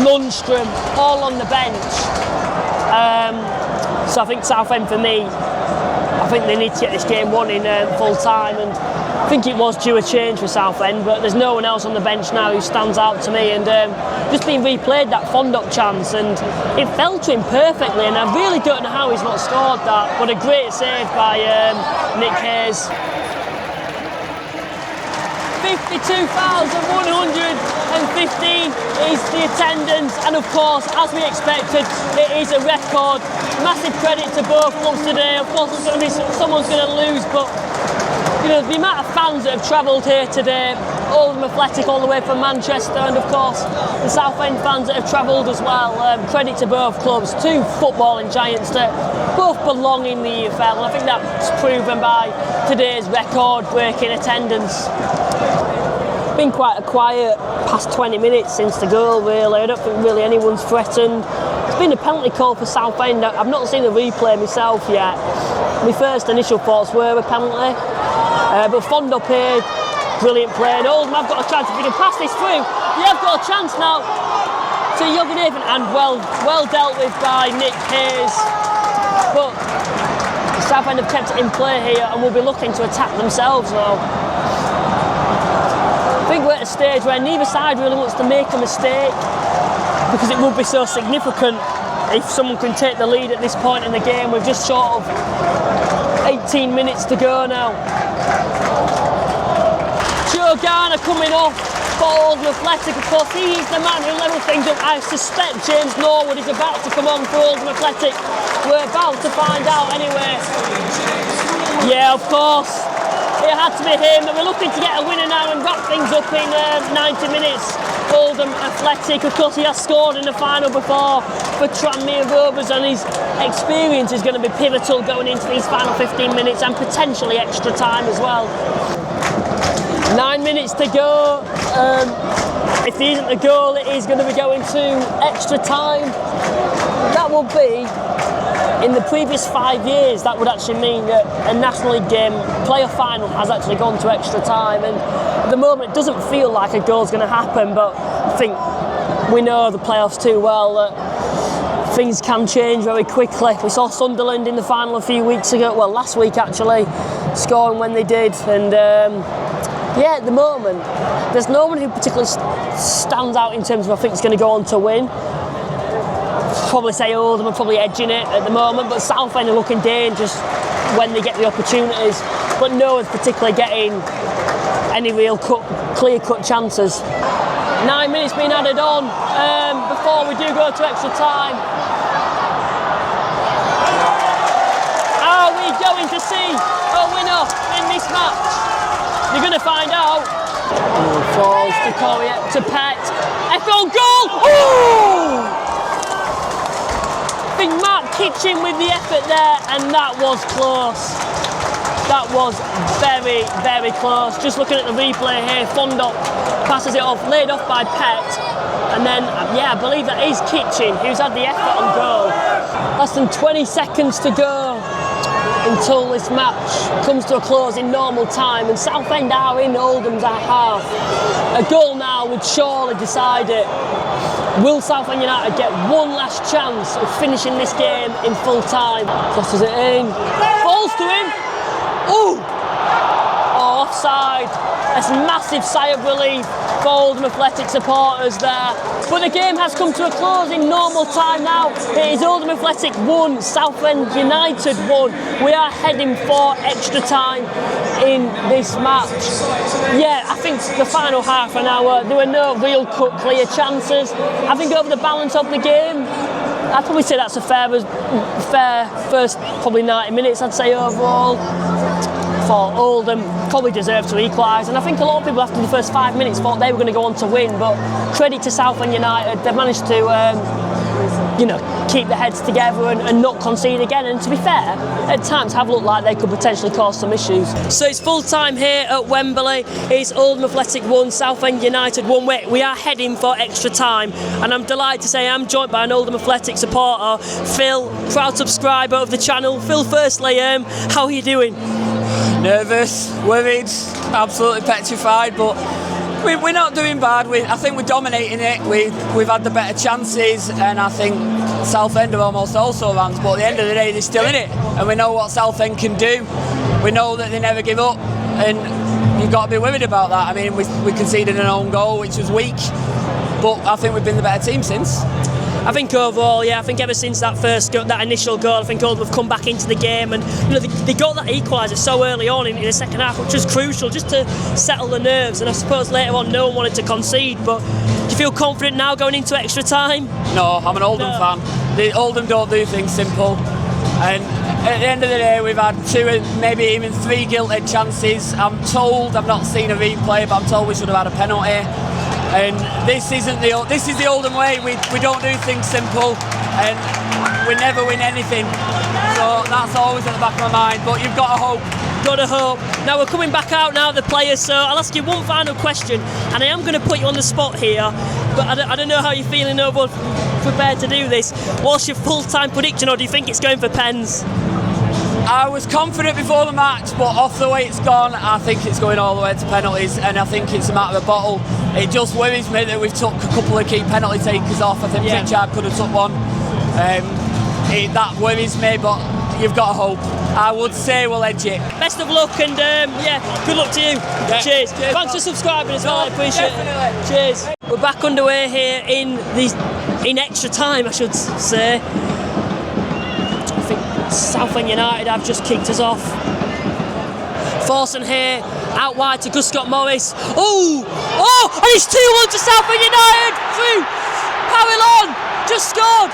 Lundstrom, all on the bench. So I think Southend, for me, I think they need to get this game won in full time, and I think it was due a change for Southend, but there's no one else on the bench now who stands out to me, and just being replayed that Fondop chance, and it fell to him perfectly, and I really don't know how he's not scored that, but a great save by Nick Hayes. 52,115 is the attendance, and of course, as we expected, it is a record. Massive credit to both clubs today. Of course, it's going to be someone's going to lose, but you know, the amount of fans that have travelled here today, Oldham Athletic all the way from Manchester, and of course the Southend fans that have travelled as well. Credit to both clubs, two footballing giants that both belong in the EFL, and I think that's proven by today's record-breaking attendance. Been quite a quiet past 20 minutes since the goal, really. I don't think really anyone's threatened. It's been a penalty call for Southend. I've not seen the replay myself yet. My first initial thoughts were a penalty, but Fond up here, brilliant play. And Oldham have got a chance. If you can pass this through, you have got a chance now to Yoganathan, and well dealt with by Nick Hayes. But Southend have kept it in play here and will be looking to attack themselves now. I think we're at a stage where neither side really wants to make a mistake, because it would be so significant if someone can take the lead at this point in the game. We've just sort of 18 minutes to go now. Joe Garner coming off for Oldham Athletic. Of course, he is the man who levels things up. I suspect James Norwood is about to come on for Oldham Athletic. We're about to find out anyway. Yeah, of course. It had to be him. We're looking to get a winner now and wrap things up in 90 minutes. Oldham Athletic, of course, he has scored in the final before for Tranmere Rovers, and his experience is going to be pivotal going into these final 15 minutes and potentially extra time as well. 9 minutes to go. If he isn't the goal, it is going to be going to extra time. That will be, in the previous 5 years, that would actually mean that a National League game, playoff final, has actually gone to extra time. And at the moment, it doesn't feel like a goal's going to happen, but I think we know the playoffs too well that things can change very quickly. We saw Sunderland in the final a few weeks ago, well, last week actually, scoring when they did. And yeah, at the moment, there's no one who particularly stands out in terms of I think is going to go on to win. Probably say Oldham are probably edging it at the moment, but Southend are looking dangerous when they get the opportunities, but no one's particularly getting any real clear-cut chances. 9 minutes being added on before we do go to extra time. Are we going to see a winner in this match? You're going to find out. Falls to Pett. EFL goal! Ooh! I think Mark Kitchen with the effort there, and that was close. That was very, very close. Just looking at the replay here, Fondop passes it off, laid off by Pett, and then, yeah, I believe that is Kitchen who's had the effort on goal. Less than 20 seconds to go until this match comes to a close in normal time, and Southend are in Oldham's half. A goal now would surely decide it. Will Southend United get one last chance of finishing this game in full time? Crosses it in, falls to him. Ooh! Oh, offside. That's a massive sigh of relief for Oldham Athletic supporters there. But the game has come to a close in normal time now. It is Oldham Athletic 1, Southend United 1. We are heading for extra time in this match. Yeah, I think the final half an hour, there were no real cut clear chances. I think over the balance of the game, I'd probably say that's a fair first probably 90 minutes, I'd say overall. For Oldham, probably deserved to equalise, and I think a lot of people after the first 5 minutes thought they were going to go on to win, but credit to Southend United, they've managed to keep their heads together and not concede again, and to be fair, at times have looked like they could potentially cause some issues. So it's full time here at Wembley. It's Oldham Athletic 1, Southend United 1. We are heading for extra time, and I'm delighted to say I'm joined by an Oldham Athletic supporter, Phil, proud subscriber of the channel. Phil, firstly, how are you doing? Nervous, worried, absolutely petrified, but we're not doing bad. I think we're dominating it. We've had the better chances, and I think Southend are almost also around. But at the end of the day, they're still in it, and we know what Southend can do. We know that they never give up, and you've got to be worried about that. I mean, we conceded an own goal, which was weak, but I think we've been the better team since. I think overall, yeah, I think ever since that initial goal, I think Oldham have come back into the game, and they got that equaliser so early on in the second half, which was crucial just to settle the nerves. And I suppose later on, no one wanted to concede. But do you feel confident now going into extra time? No, I'm an Oldham fan. The Oldham don't do things simple, and at the end of the day, we've had 2, maybe even 3 gilt-edged chances. I'm told, I've not seen a replay, but I'm told we should have had a penalty. And this is the Oldham way. We don't do things simple, and we never win anything. So that's always at the back of my mind. But you've got to hope. Got to hope. Now we're coming back out now, the players. So I'll ask you one final question, and I am going to put you on the spot here. But I don't know how you're feeling over prepared to do this. What's your full-time prediction, or do you think it's going for pens? I was confident before the match, but off the way it's gone, I think it's going all the way to penalties, and I think it's a matter of bottle. It just worries me that we've took a couple of key penalty takers off. I think Pritchard could have took one. That worries me, but you've got to hope. I would say we'll edge it. Best of luck, and good luck to you. Yeah. Cheers. Thanks for subscribing as well, I appreciate it. Cheers. We're back underway here in extra time, I should say. Southend United have just kicked us off. Forson here, out wide to Gus Scott Morris. Oh, and it's 2-1 to Southend United. Through, Parallon just scored.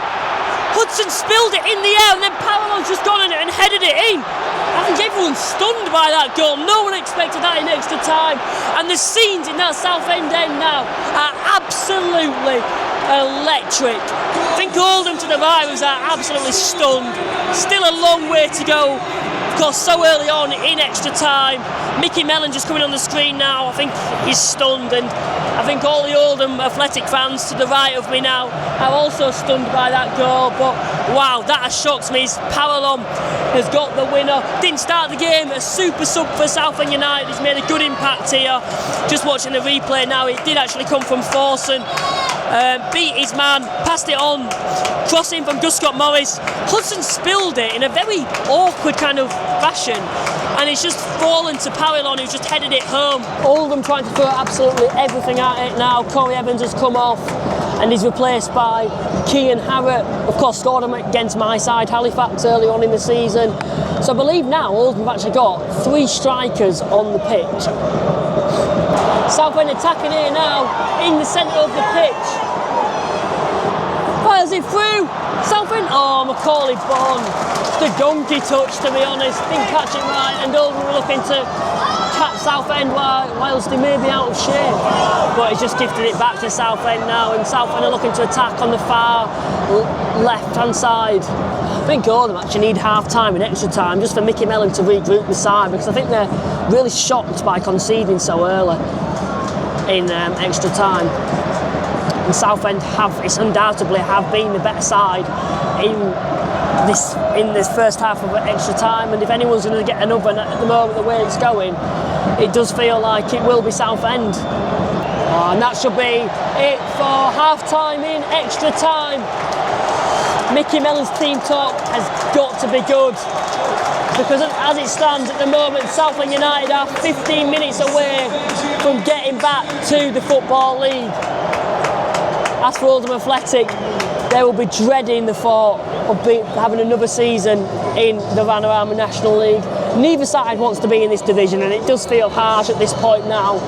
Hudson spilled it in the air, and then Parallon's just gone and headed it in. I think everyone's stunned by that goal. No one expected that in extra time. And the scenes in that Southend end now are absolutely electric. I think Oldham to the rivals are absolutely stunned. Still a long way to go. Of course, so early on in extra time. Mickey Mellon just coming on the screen now. I think he's stunned, and I think all the Oldham Athletic fans to the right of me now are also stunned by that goal. But wow, that has shocked me. Parallon has got the winner. Didn't start the game. A super sub for Southend United. He's made a good impact here. Just watching the replay now, it did actually come from Forson. Beat his man, passed it on, crossing from Gus Scott Morris. Hudson spilled it in a very awkward kind of fashion, and it's just fallen to Parallon, who's just headed it home. Oldham trying to throw absolutely everything at it now. Corey Evans has come off, and he's replaced by Kean Harrott. Of course, scored him against my side, Halifax, early on in the season. So I believe now Oldham have actually got 3 strikers on the pitch. Southend attacking here now, in the centre of the pitch. Fires it through. Southend, Macaulay Bond. Just a donkey touch, to be honest. Didn't catch it right, and Oldham were looking to catch Southend whilst they may be out of shape. But he's just gifted it back to Southend now, and Southend are looking to attack on the far left-hand side. I think Oldham actually need half-time and extra time just for Mickey Mellon to regroup the side, because I think they're really shocked by conceding so early in extra time. And Southend undoubtedly have been the better side in this first half of extra time, and if anyone's going to get another at the moment the way it's going, it does feel like it will be Southend. And that should be it for half time in extra time. Mickey Mellon's team talk has got to be good. Because as it stands at the moment, Southend United are 15 minutes away from getting back to the Football League. As for Oldham Athletic, they will be dreading the thought of having another season in the Vanarama National League. Neither side wants to be in this division, and it does feel harsh at this point now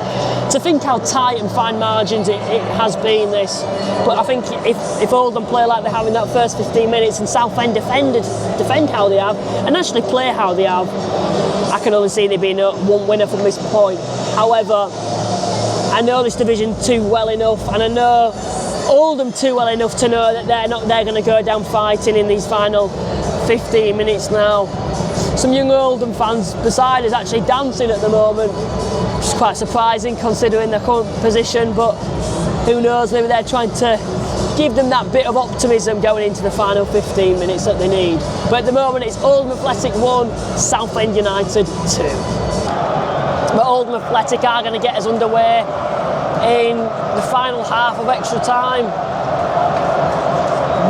to think how tight and fine margins it has been this. But I think if Oldham play like they have in that first 15 minutes and Southend defend how they have and actually play how they have, I can only see there being one winner from this point. However, I know this division too well enough, and I know Oldham too well enough to know that they're going to go down fighting in these final 15 minutes now. Some young Oldham fans beside us actually dancing at the moment, which is quite surprising considering their current position, but who knows, maybe they're trying to give them that bit of optimism going into the final 15 minutes that they need. But at the moment it's Oldham Athletic 1, Southend United 2. But Oldham Athletic are going to get us underway in the final half of extra time.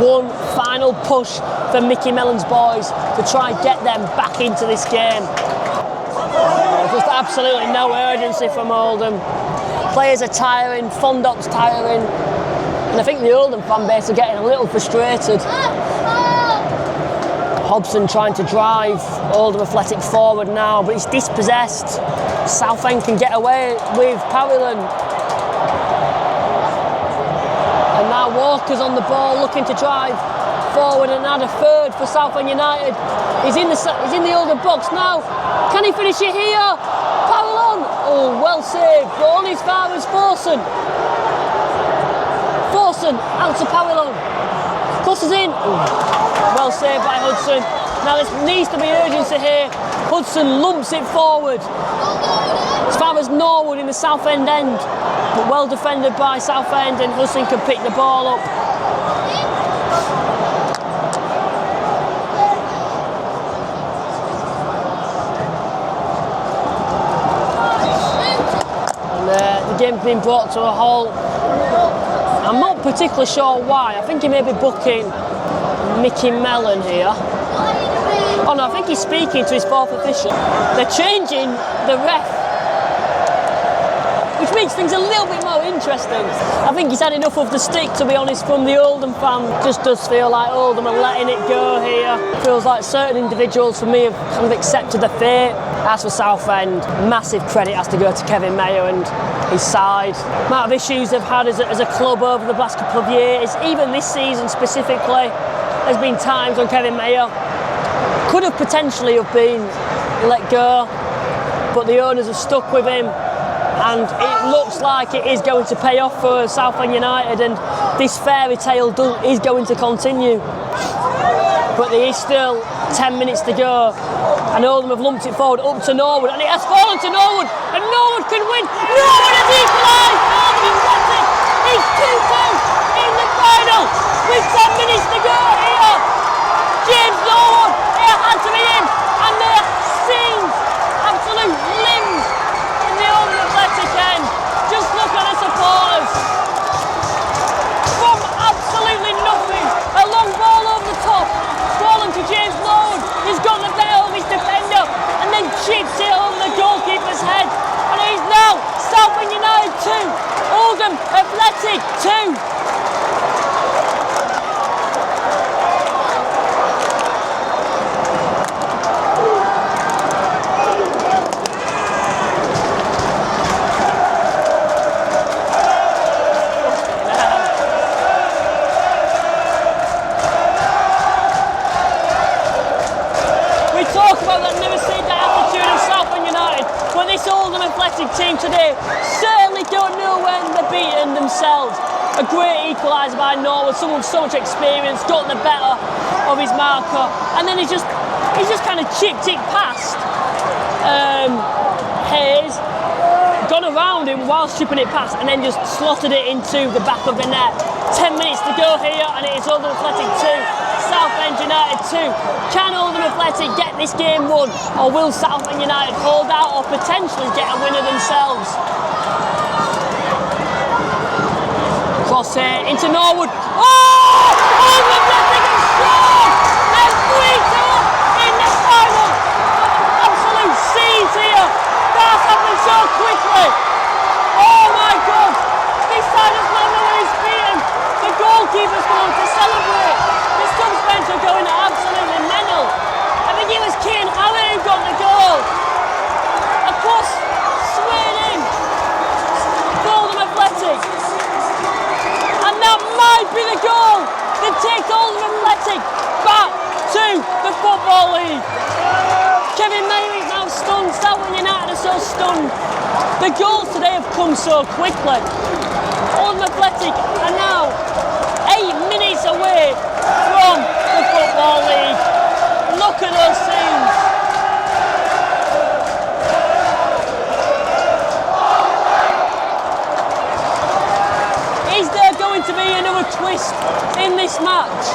One final push for Mickey Mellon's boys to try and get them back into this game. Just absolutely no urgency from Oldham. Players are tiring, Fondop's tiring, and I think the Oldham fan base are getting a little frustrated. Hobson trying to drive Oldham Athletic forward now, but he's dispossessed. Southend can get away with Powellan. And now Walker's on the ball looking to drive forward and add a third for Southend United. He's in the Oldham box now. Can he finish it here? Powellan! Oh, well saved, but only as far as Forson. Forson out to Powellan. Crosses in. Well saved by Hudson. Now there needs to be urgency here. Hudson lumps it forward. As far as Norwood in the Southend end, but well defended by Southend, and Hudson can pick the ball up. And the game's been brought to a halt. I'm not particularly sure why. I think he may be booking Mickey Mellon here. Oh no, I think he's speaking to his fourth official. They're changing the ref, which makes things a little bit more interesting. I think he's had enough of the stick, to be honest, from the Oldham fan. Just does feel like Oldham are letting it go here. Feels like certain individuals for me have kind of accepted the fate. As for Southend, massive credit has to go to Kevin Mayer and his side. The amount of issues they've had as a club over the last couple of years, even this season specifically, there's been times when Kevin Mayer could have potentially have been let go, but the owners have stuck with him, and it looks like it is going to pay off for Southend United, and this fairy tale is going to continue. But there is still 10 minutes to go, and Oldham have lumped it forward up to Norwood, and it has fallen to Norwood, and Norwood can win. Norwood has equalised. Oldham Athletic is 2-2 in the final with 10 minutes to go here. James Norwood, it had to be in, and there seems absolute limbs in the Oldham Athletic end. Just look at the supporters. From absolutely nothing, a long ball over the top, fallen to James Norwood. He's got the better of his defender, and then chips it on the goalkeeper's head. And it is now Southend United 2, Oldham Athletic 2. Team today certainly don't know when they're beaten themselves. A great equaliser by Norwood, someone with so much experience, got the better of his marker, and then he's just kind of chipped it past Hayes, gone around him whilst chipping it past, and then just slotted it into the back of the net. 10 minutes to go here, and it is Oldham Athletic 2, Southend United 2. Can Oldham Athletic get this game won, or will Southend United hold out or potentially get a winner themselves? Cross here into Norwood. Oh! Oldham Athletic have so stunned. The goals today have come so quickly. Oldham Athletic are now 8 minutes away from the Football League. Look at those scenes. Is there going to be another twist in this match?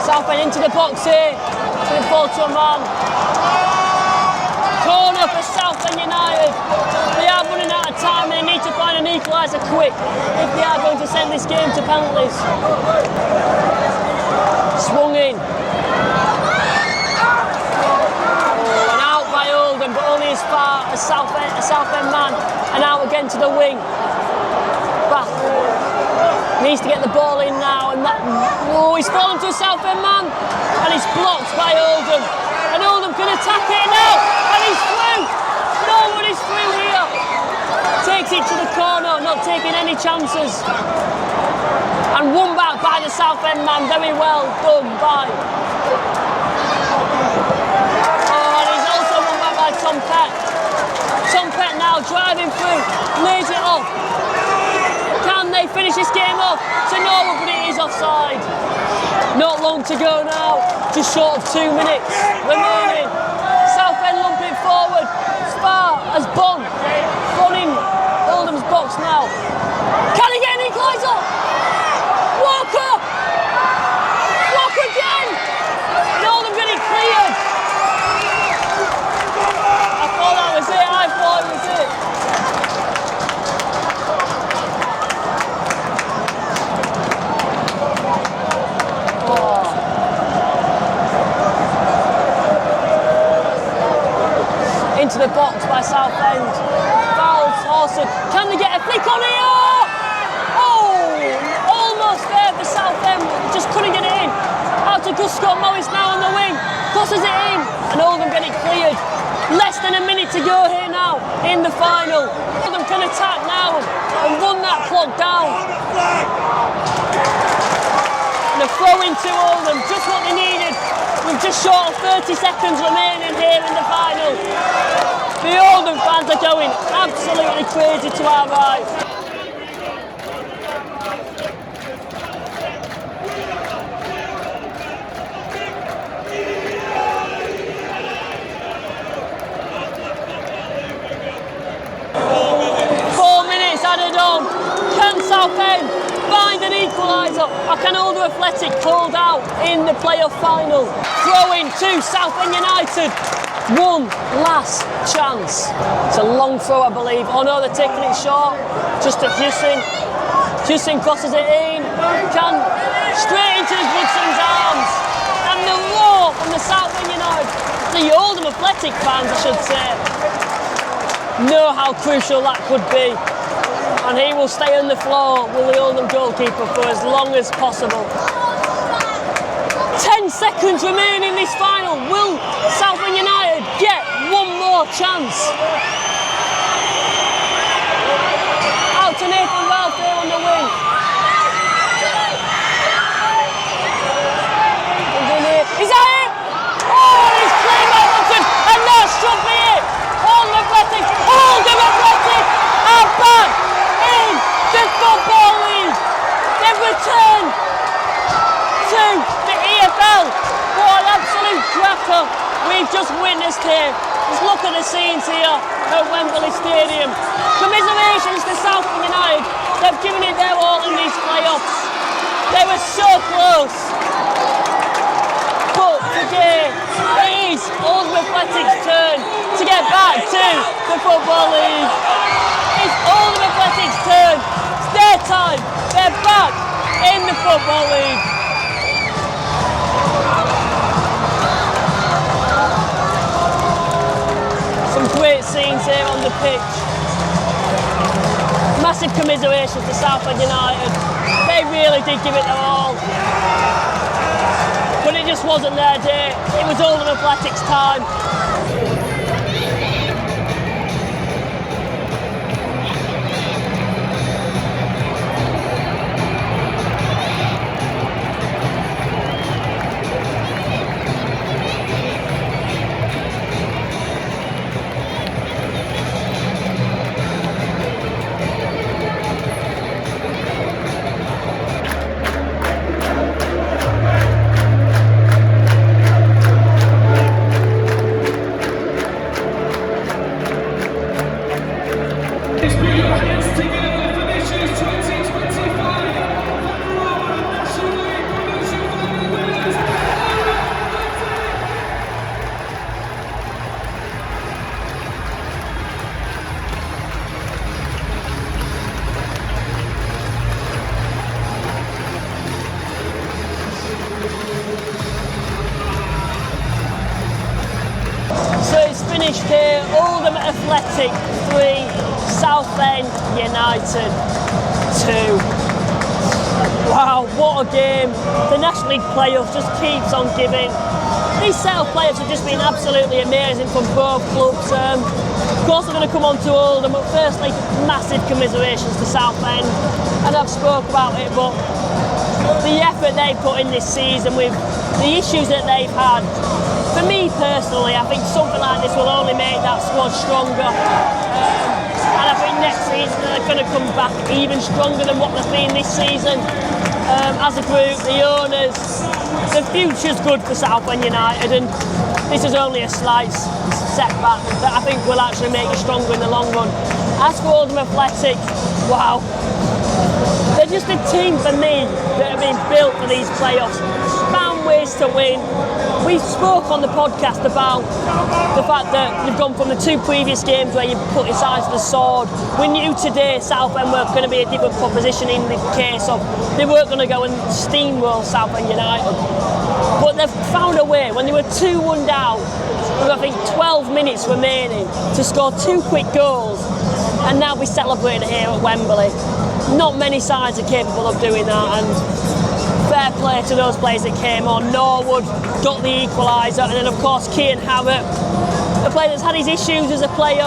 Southend into the box here, to the ball to a man. Corner for Southend United. They are running out of time and they need to find an equaliser quick if they are going to send this game to penalties. Swung in. Oh, and out by Oldham, but only as far as a Southend man, and out again to the wing. Back. Needs to get the ball in now, and he's fallen to a Southend man, and it's blocked by Oldham. And Oldham can attack it now, and he's through. Nobody's through here. Takes it to the corner, not taking any chances. And won back by the Southend man, very well done by. Oh, and he's also won back by Tom Pett. Tom Pett now driving through, lays it off. Can they finish this game off? To Norwood, but it is offside. Not long to go now, just short of 2 minutes remaining. Southend lumping forward, Spar as Bon in Oldham's box now. Can he get an equaliser? Walker! Walker again! And Oldham getting cleared. I thought that was it, I thought it was it. Into the box by Southend. Fouls Horson. Can they get a flick on here? Oh! Almost there for Southend. Just couldn't get it in. Out to Guscott Morris now on the wing. Crosses it in. And Oldham get it cleared. Less than a minute to go here now in the final. Oldham can attack now and run that clock down. And a throw into Oldham. Just what they needed. With just short of 30 seconds remaining here in the final. The Oldham fans are going absolutely crazy to our right. Added on. Can Southend find an equaliser? Or can Oldham Athletic hold out in the playoff final? Throw-in to Southend United. One last chance. It's a long throw, I believe. Oh no, they're taking it short. Just to Hussein. Hussein crosses it in. Can straight into Goodson's arms. And the roar from the Southend United, the Oldham Athletic fans, I should say, know how crucial that could be. And he will stay on the floor with the Oldham goalkeeper for as long as possible. 10 seconds remaining in this final. Will Southend United get one more chance? Out to Nathan Ralph there on the wing. Is that it? Oh, he's clean by Hudson, and that should be it. Oldham Athletic are back in the Football League. They've returned to the EFL. What an absolute cracker we've just witnessed here. Just look at the scenes here at Wembley Stadium. Commiserations to Southend United. They've given it their all in these playoffs. They were so close. But today, it is Oldham Athletic's turn to get back to the Football League. It's Oldham Athletic's turn. It's their time Football League. Some great scenes here on the pitch. Massive commiserations to Southend United. They really did give it their all. But it just wasn't their day. It was Oldham Athletic's time. So it's finished here, Oldham Athletic 3, Southend United 2. Wow, what a game. The National League playoff just keeps on giving. These set of players have just been absolutely amazing from both clubs. Of course we're going to come on to Oldham, but firstly, massive commiserations to Southend. And I've spoke about it, but the effort they put in this season with the issues that they've had, for me personally, I think something like this will only make that squad stronger. And I think next season they're going to come back even stronger than what they've been this season. As a group, the owners, the future's good for Southend United, and this is only a slight setback that I think will actually make you stronger in the long run. As for Oldham Athletic, wow. They're just a team for me that have been built for these playoffs. Found ways to win. We spoke on the podcast about the fact that you've gone from the two previous games where you put your sides to the sword. We knew today Southend were going to be a different proposition in the case of they weren't going to go and steamroll Southend United. But they've found a way, when they were 2-1 down, with I think 12 minutes remaining, to score two quick goals, and now we're celebrating here at Wembley. Not many sides are capable of doing that, and fair play to those players that came on. Norwood got the equaliser, and then of course Kean Harrop, a player that's had his issues as a player,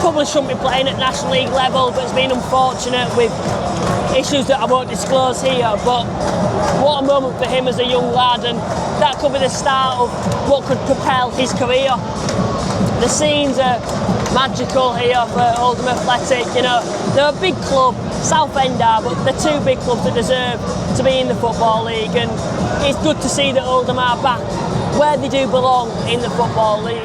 probably shouldn't be playing at National League level, but it's been unfortunate with issues that I won't disclose here. But what a moment for him as a young lad, and that could be the start of what could propel his career. The scenes are magical here for Oldham Athletic. You know, they're a big club, Southend are, but they're two big clubs that deserve to be in the Football League, and it's good to see that Oldham are back where they do belong in the Football League.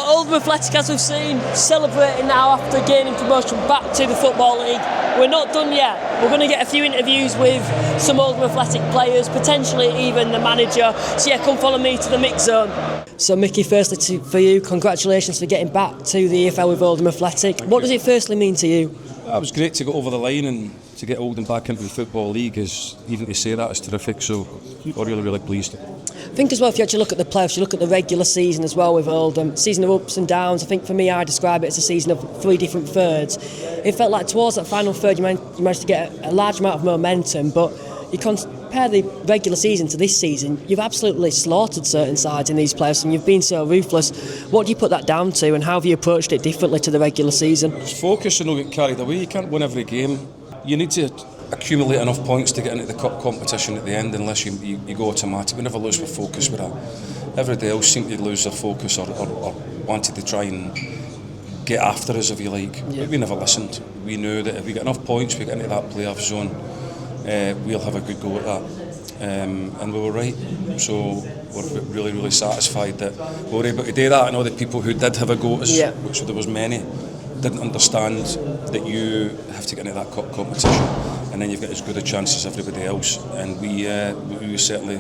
Oldham Athletic, as we've seen, celebrating now after gaining promotion back to the Football League. We're not done yet. We're going to get a few interviews with some Oldham Athletic players, potentially even the manager. So yeah, come follow me to the mix zone. So Mickey, firstly for you, congratulations for getting back to the EFL with Oldham Athletic. What does it firstly mean to you? It was great to go over the line and to get Oldham back into the Football League. Even to say that is terrific, so we're really pleased. I think as well, if you actually look at the playoffs, you look at the regular season as well with Oldham, season of ups and downs. I think for me, I describe it as a season of three different thirds. It felt like towards that final third you managed to get a large amount of momentum, but you compare the regular season to this season, you've absolutely slaughtered certain sides in these playoffs and you've been so ruthless. What do you put that down to, and how have you approached it differently to the regular season? Just focus and not get carried away. You can't win every game. You need to accumulate enough points to get into the cup competition at the end, unless you go automatic. We never lose with focus with that. Everybody else seemed to lose their focus or wanted to try and get after us, if you like. Yeah. But we never listened. We knew that if we get enough points, we get into that playoff zone, we'll have a good go at that. and we were right. So we're really, really satisfied that we were able to do that. And all the people who did have a go at us, which there was many, didn't understand that you have to get into that cup competition, and then you've got as good a chance as everybody else. And we were certainly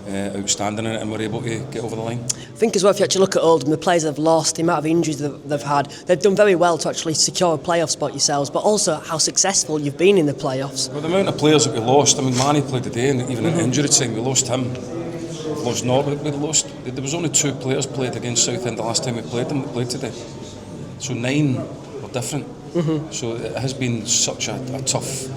outstanding in it, and we're able to get over the line. I think as well, if you actually look at Oldham, the players they've lost, the amount of injuries they've had, they've done very well to actually secure a playoff spot yourselves, but also how successful you've been in the playoffs. Well, the amount of players that we lost, I mean, Manny played today, and even in injury time, we lost him. We lost Norwood, we lost. There was only 2 players played against Southend the last time we played them that played today. So 9 were different. So it has been such a tough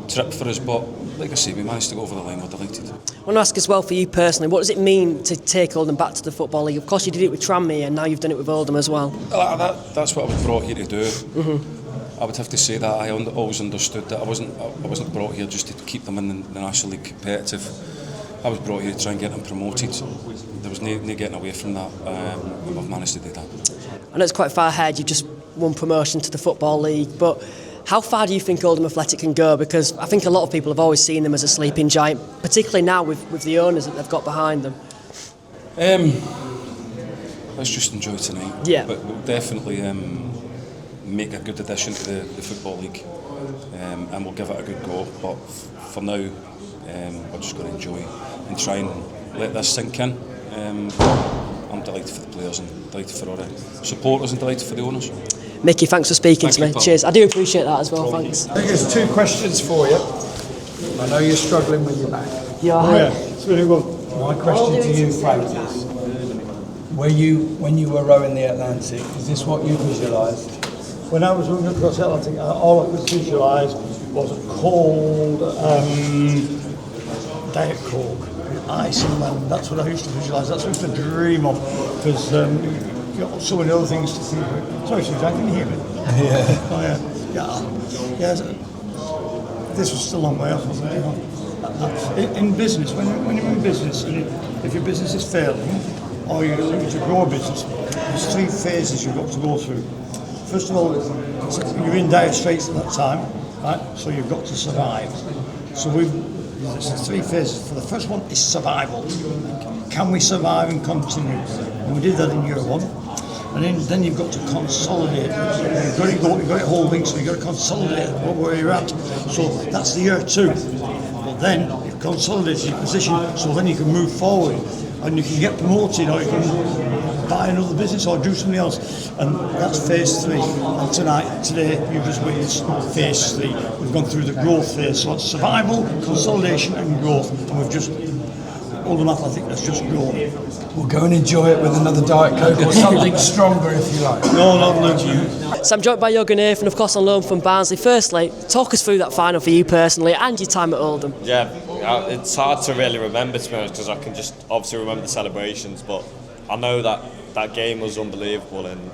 trip for us, but like I say, we managed to go over the line. We're delighted. I want to ask as well for you personally, what does it mean to take Oldham back to the Football League? Of course you did it with Tranmere and now you've done it with Oldham as well. That's what I was brought here to do. I would have to say that I always understood that I wasn't brought here just to keep them in the National League competitive. I was brought here to try and get them promoted. There was no getting away from that, and I've managed to do that. I know it's quite far ahead, you just won promotion to the Football League, but how far do you think Oldham Athletic can go? Because I think a lot of people have always seen them as a sleeping giant, particularly now with the owners that they've got behind them. Let's just enjoy tonight. Yeah. But we'll definitely make a good addition to the Football League, and we'll give it a good go. But for now, we're just going to enjoy and try and let this sink in. I'm delighted for the players and delighted for all the supporters and delighted for the owners. Mickey, thanks for speaking to me. Cheers. I do appreciate that as well, thanks. I think there's 2 questions for you. I know you're struggling with your back. Yeah. It's really good. My question to you, Frank, is when you were rowing the Atlantic, is this what you visualised? When I was running across the Atlantic, all I could visualise was a cold Diet Coke, ice and lemon. That's what I used to visualise. That's what I used to dream of. Because you've got so many other things to think about. Sorry, Susan, can you hear me? Yeah. Oh, yeah. This was still a long way off, wasn't it? In business, when you're in business, and if your business is failing, or you're looking to grow a business, there's 3 phases you've got to go through. First of all, you're in dire straits at that time, right? So you've got to survive. So there's 3 phases. For the first one is survival. Can we survive and continue? And we did that in year 1. And then you've got to consolidate. You've got it holding, so you've got to consolidate where you're at. So that's the year 2. But then you've consolidated your position, so then you can move forward and you can get promoted, or you can buy another business or do something else. And that's phase 3. And today, you've just witnessed phase 3. We've gone through the growth phase. So it's survival, consolidation and growth. And we've just, Oldham Athletic, let's just grow. We'll go and enjoy it with another Diet Coke or something stronger if you like. No. So I'm joined by Jürgen Nathan, of course, on loan from Barnsley. Firstly, talk us through that final for you personally and your time at Oldham. Yeah, it's hard to really remember, to be honest, because I can just obviously remember the celebrations, but I know that game was unbelievable, and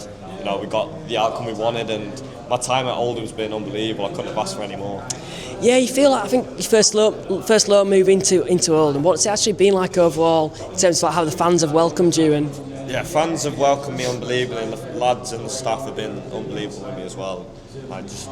we got the outcome we wanted, and my time at Oldham's been unbelievable. I couldn't have asked for any more. Yeah, you feel like, I think your first loan move into Oldham. What's it actually been like overall in terms of how the fans have welcomed you? And yeah, fans have welcomed me unbelievably, and the lads and the staff have been unbelievable with me as well. I've just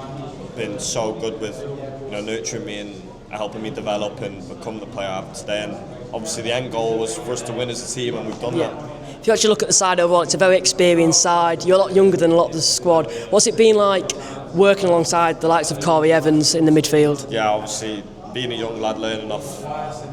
been so good with nurturing me and helping me develop and become the player I am today. And obviously the end goal was for us to win as a team, and we've done that. If you actually look at the side overall, it's a very experienced side. You're a lot younger than a lot of the squad. What's it been like working alongside the likes of Corey Evans in the midfield? Yeah, obviously being a young lad, learning off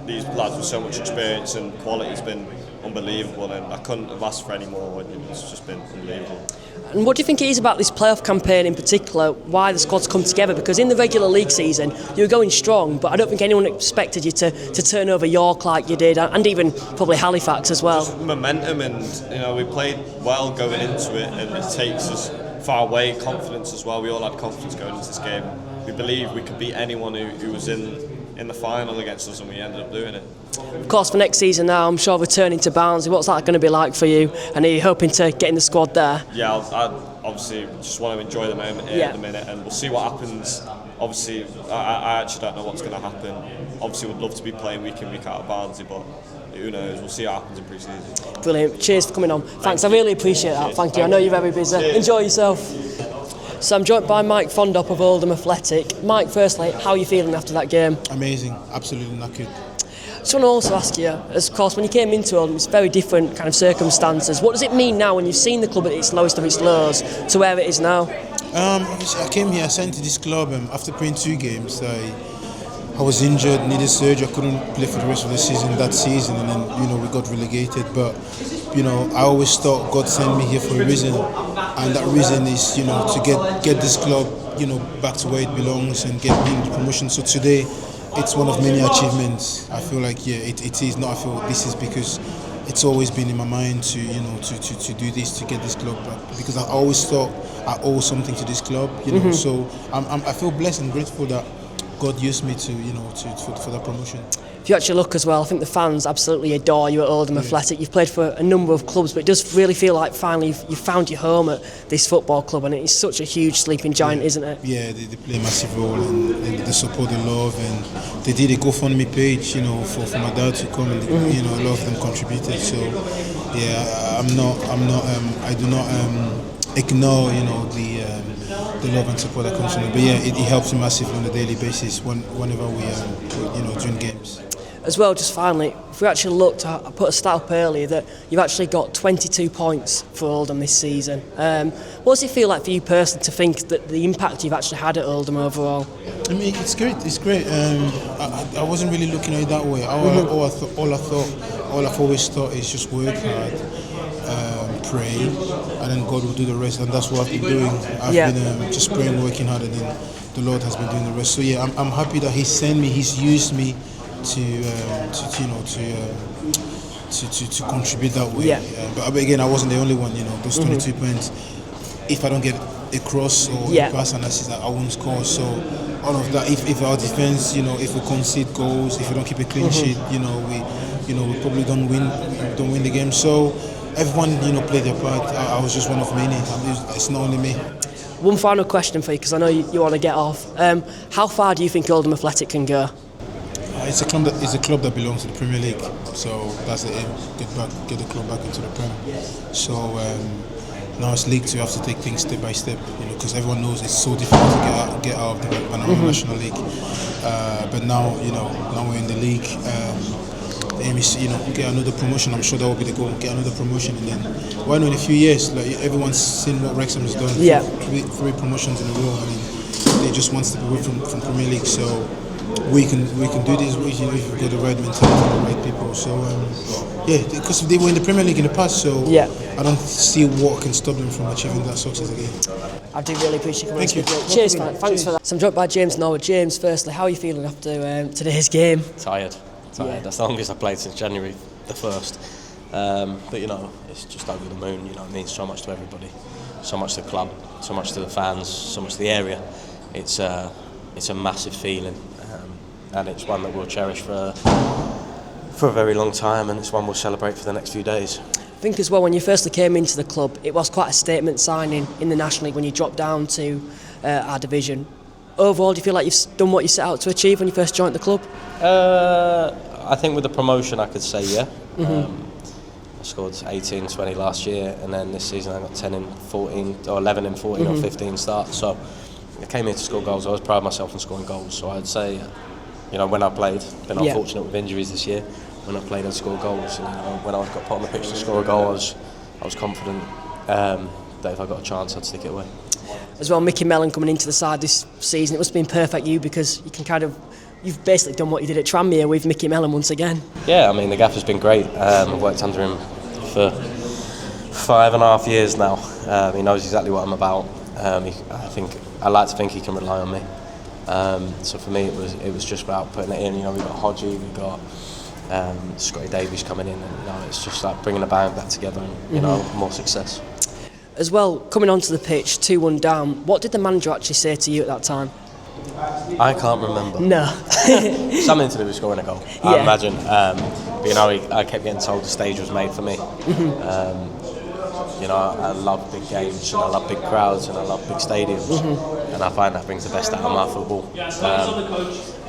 these lads with so much experience and quality has been unbelievable, and I couldn't have asked for any more. It's just been unbelievable. And what do you think it is about this playoff campaign in particular, why the squad's come together? Because in the regular league season, you were going strong, but I don't think anyone expected you to turn over York like you did, and even probably Halifax as well. Just momentum, and we played well going into it, and it takes us far away. Confidence as well. We all had confidence going into this game. We believed we could beat anyone who was in the final against us, and we ended up doing it. Of course, for next season now, I'm sure returning to Barnsley, what's that going to be like for you? And are you hoping to get in the squad there? Yeah, I obviously just want to enjoy the moment here at the minute, and we'll see what happens. Obviously, I actually don't know what's going to happen. Obviously, would love to be playing week in, week out at Barnsley, but who knows? We'll see what happens in pre-season. Brilliant. Cheers for coming on. Thanks, I really appreciate that. Thank you. I know you're very busy. Cheers. Enjoy yourself. So I'm joined by Mike Fondop of Oldham Athletic. Mike, firstly, how are you feeling after that game? Amazing. Absolutely knackered. Just want to also ask you, as of course, when you came into Oldham, it's very different kind of circumstances. What does it mean now when you've seen the club at its lowest of its lows to where it is now? I came here, signed to this club after playing 2 games. I was injured, needed surgery. I couldn't play for the rest of the season that season, and then we got relegated. But I always thought God sent me here for a reason, and that reason is to get this club back to where it belongs and get the promotion. So today, it's one of many achievements. I feel like it is. Not I feel this is because it's always been in my mind to do this, to get this club back, because I always thought I owe something to this club. So I feel blessed and grateful that God used me for that promotion. If you actually look as well, I think the fans absolutely adore you at Oldham Athletic. You've played for a number of clubs, but it does really feel like finally you've found your home at this football club, and it's such a huge sleeping giant, isn't it? Yeah, they play a massive role, and the support, the love, and they did a GoFundMe page, for my dad to come, and a lot of them contributed. So yeah, I do not ignore the love and support that comes from it. But yeah, it helps me massively on a daily basis whenever we during games. As well, just finally, if we actually looked, I put a stat up earlier that you've actually got 22 points for Oldham this season. What does it feel like for you personally to think that the impact you've actually had at Oldham overall? I mean, it's great. It's great. I wasn't really looking at it that way. All I've always thought is just work hard, pray, and then God will do the rest. And that's what I've been doing. I've been just praying, working hard, and then the Lord has been doing the rest. So yeah, I'm happy that He sent me. He's used me to contribute that way. But again, I wasn't the only one. Those 22 points. If I don't get a cross or a pass and assist, I won't score. So all of that. If our defense, if we concede goals, if we don't keep a clean sheet, we probably don't win the game. So everyone, played their part. I was just one of many. It's not only me. One final question for you, because I know you want to get off. How far do you think Oldham Athletic can go? It's a club that belongs to the Premier League, so that's the aim. Get the club back into the Premier. So now it's League 2. You have to take things step by step, because everyone knows it's so difficult to get out of the National League. But now, now we're in the league. The aim is, get another promotion. I'm sure that will be the goal. Get another promotion, and then why not in a few years? Like everyone's seen what Wrexham has done. Three promotions in a row. I mean, they just one step away from Premier League. So we can do this. If we've got the right mentality and the right people. So because they were in the Premier League in the past. So I don't see what can stop them from achieving that success again. I do really appreciate it. Thank you. Cheers, thanks for that. So I'm joined by James Norwood. James, firstly, how are you feeling after today's game? Tired. That's the longest I've played since January the 1st. But it's just over the moon. It means so much to everybody, so much to the club, so much to the fans, so much to the area. It's a massive feeling, and it's one that we'll cherish for a very long time, and it's one we'll celebrate for the next few days. I think as well, when you firstly came into the club, it was quite a statement signing in the National League when you dropped down to our division. Overall, do you feel like you've done what you set out to achieve when you first joined the club? I think with the promotion I could say yeah. I scored 18, 20 last year, and then this season I got 10 in 14, or 11 in 14 or 15 starts. So I came here to score goals. I always pride myself on scoring goals. So I'd say, when I played, been unfortunate with injuries this year. When I played, I'd score goals. And, when I got put on the pitch to score a goal, I was confident that if I got a chance, I'd stick it away. As well, Mickey Mellon coming into the side this season, it must have been perfect you, because you can you've basically done what you did at Tranmere with Mickey Mellon once again. Yeah, I mean, the gaffer's been great. I've worked under him for 5.5 years now. He knows exactly what I'm about. I like to think he can rely on me. So for me, it was just about putting it in. We've got Hodgie, we've got Scotty Davies coming in, and it's just like bringing the band back together and more success. As well, coming onto the pitch, 2-1 down, what did the manager actually say to you at that time? I can't remember. No. Something to do with scoring a goal, I imagine. But I kept getting told the stage was made for me. I love big games, and I love big crowds, and I love big stadiums, and I find that brings the best out of my football.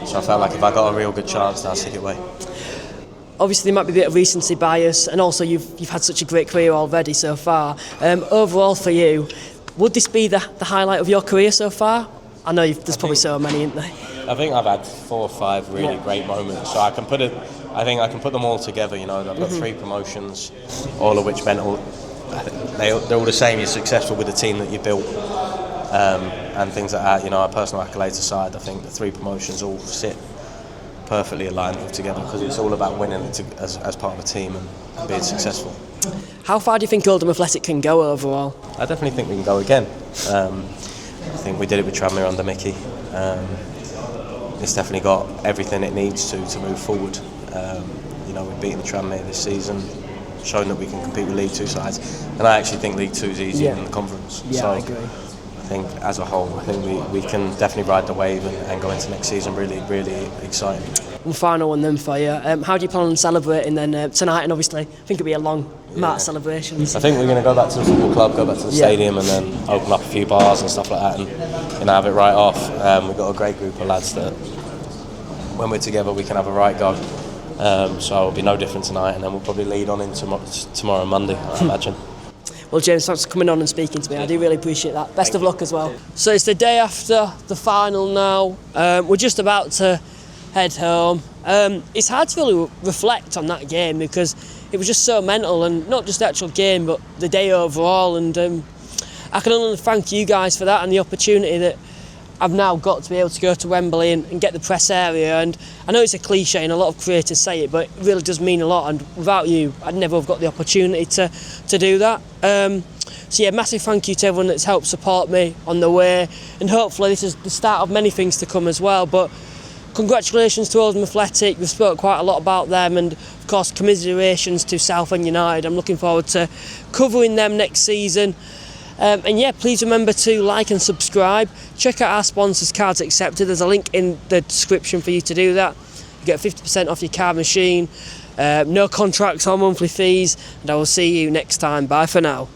So I felt like if I got a real good chance, then I'd stick it away. Obviously, there might be a bit of recency bias, and also you've had such a great career already so far. Overall, for you, would this be the highlight of your career so far? I know there's probably so many, isn't there? I think I've had 4 or 5 really great moments, so I think I can put them all together. You know, I've got 3 promotions, all of which meant they're all the same. You're successful with the team that you built, and things like that. You know, our personal accolades aside, I think the 3 promotions all sit perfectly aligned with together, because it's all about winning as part of a team and being successful. How far do you think Oldham Athletic can go overall? I definitely think we can go again. I think we did it with Tranmere under Mickey. It's definitely got everything it needs to move forward. You know, we've beaten Tranmere this season, shown that we can compete with League 2 sides, and I actually think League 2 is easier than the conference. Yeah, so I agree. I think as a whole, I think we can definitely ride the wave and go into next season really, really exciting. One final one then for you. How do you plan on celebrating then tonight? And obviously, I think it'll be a long amount of celebrations. I think we're going to go back to the football club, go back to the stadium, and then open up a few bars and stuff like that, and have it right off. We've got a great group of lads that, when we're together, we can have a right go. So it'll be no different tonight, and then we'll probably lead on into tomorrow, Monday, I imagine. Well, James, thanks for coming on and speaking to me. I do really appreciate that. Best of luck as well. So it's the day after the final now. We're just about to head home. It's hard to really reflect on that game because it was just so mental, and not just the actual game, but the day overall. And I can only thank you guys for that and the opportunity that I've now got to be able to go to Wembley and get the press area. And I know it's a cliche and a lot of creators say it, but it really does mean a lot, and without you I'd never have got the opportunity to do that. So yeah, massive thank you to everyone that's helped support me on the way, and hopefully this is the start of many things to come as well. But congratulations to Oldham Athletic. We've spoke quite a lot about them, and of course commiserations to Southend United. I'm looking forward to covering them next season. And yeah, please remember to like and subscribe. Check out our sponsors, Cards Accepted. There's a link in the description for you to do that. You get 50% off your card machine, no contracts or monthly fees, and I will see you next time. Bye for now.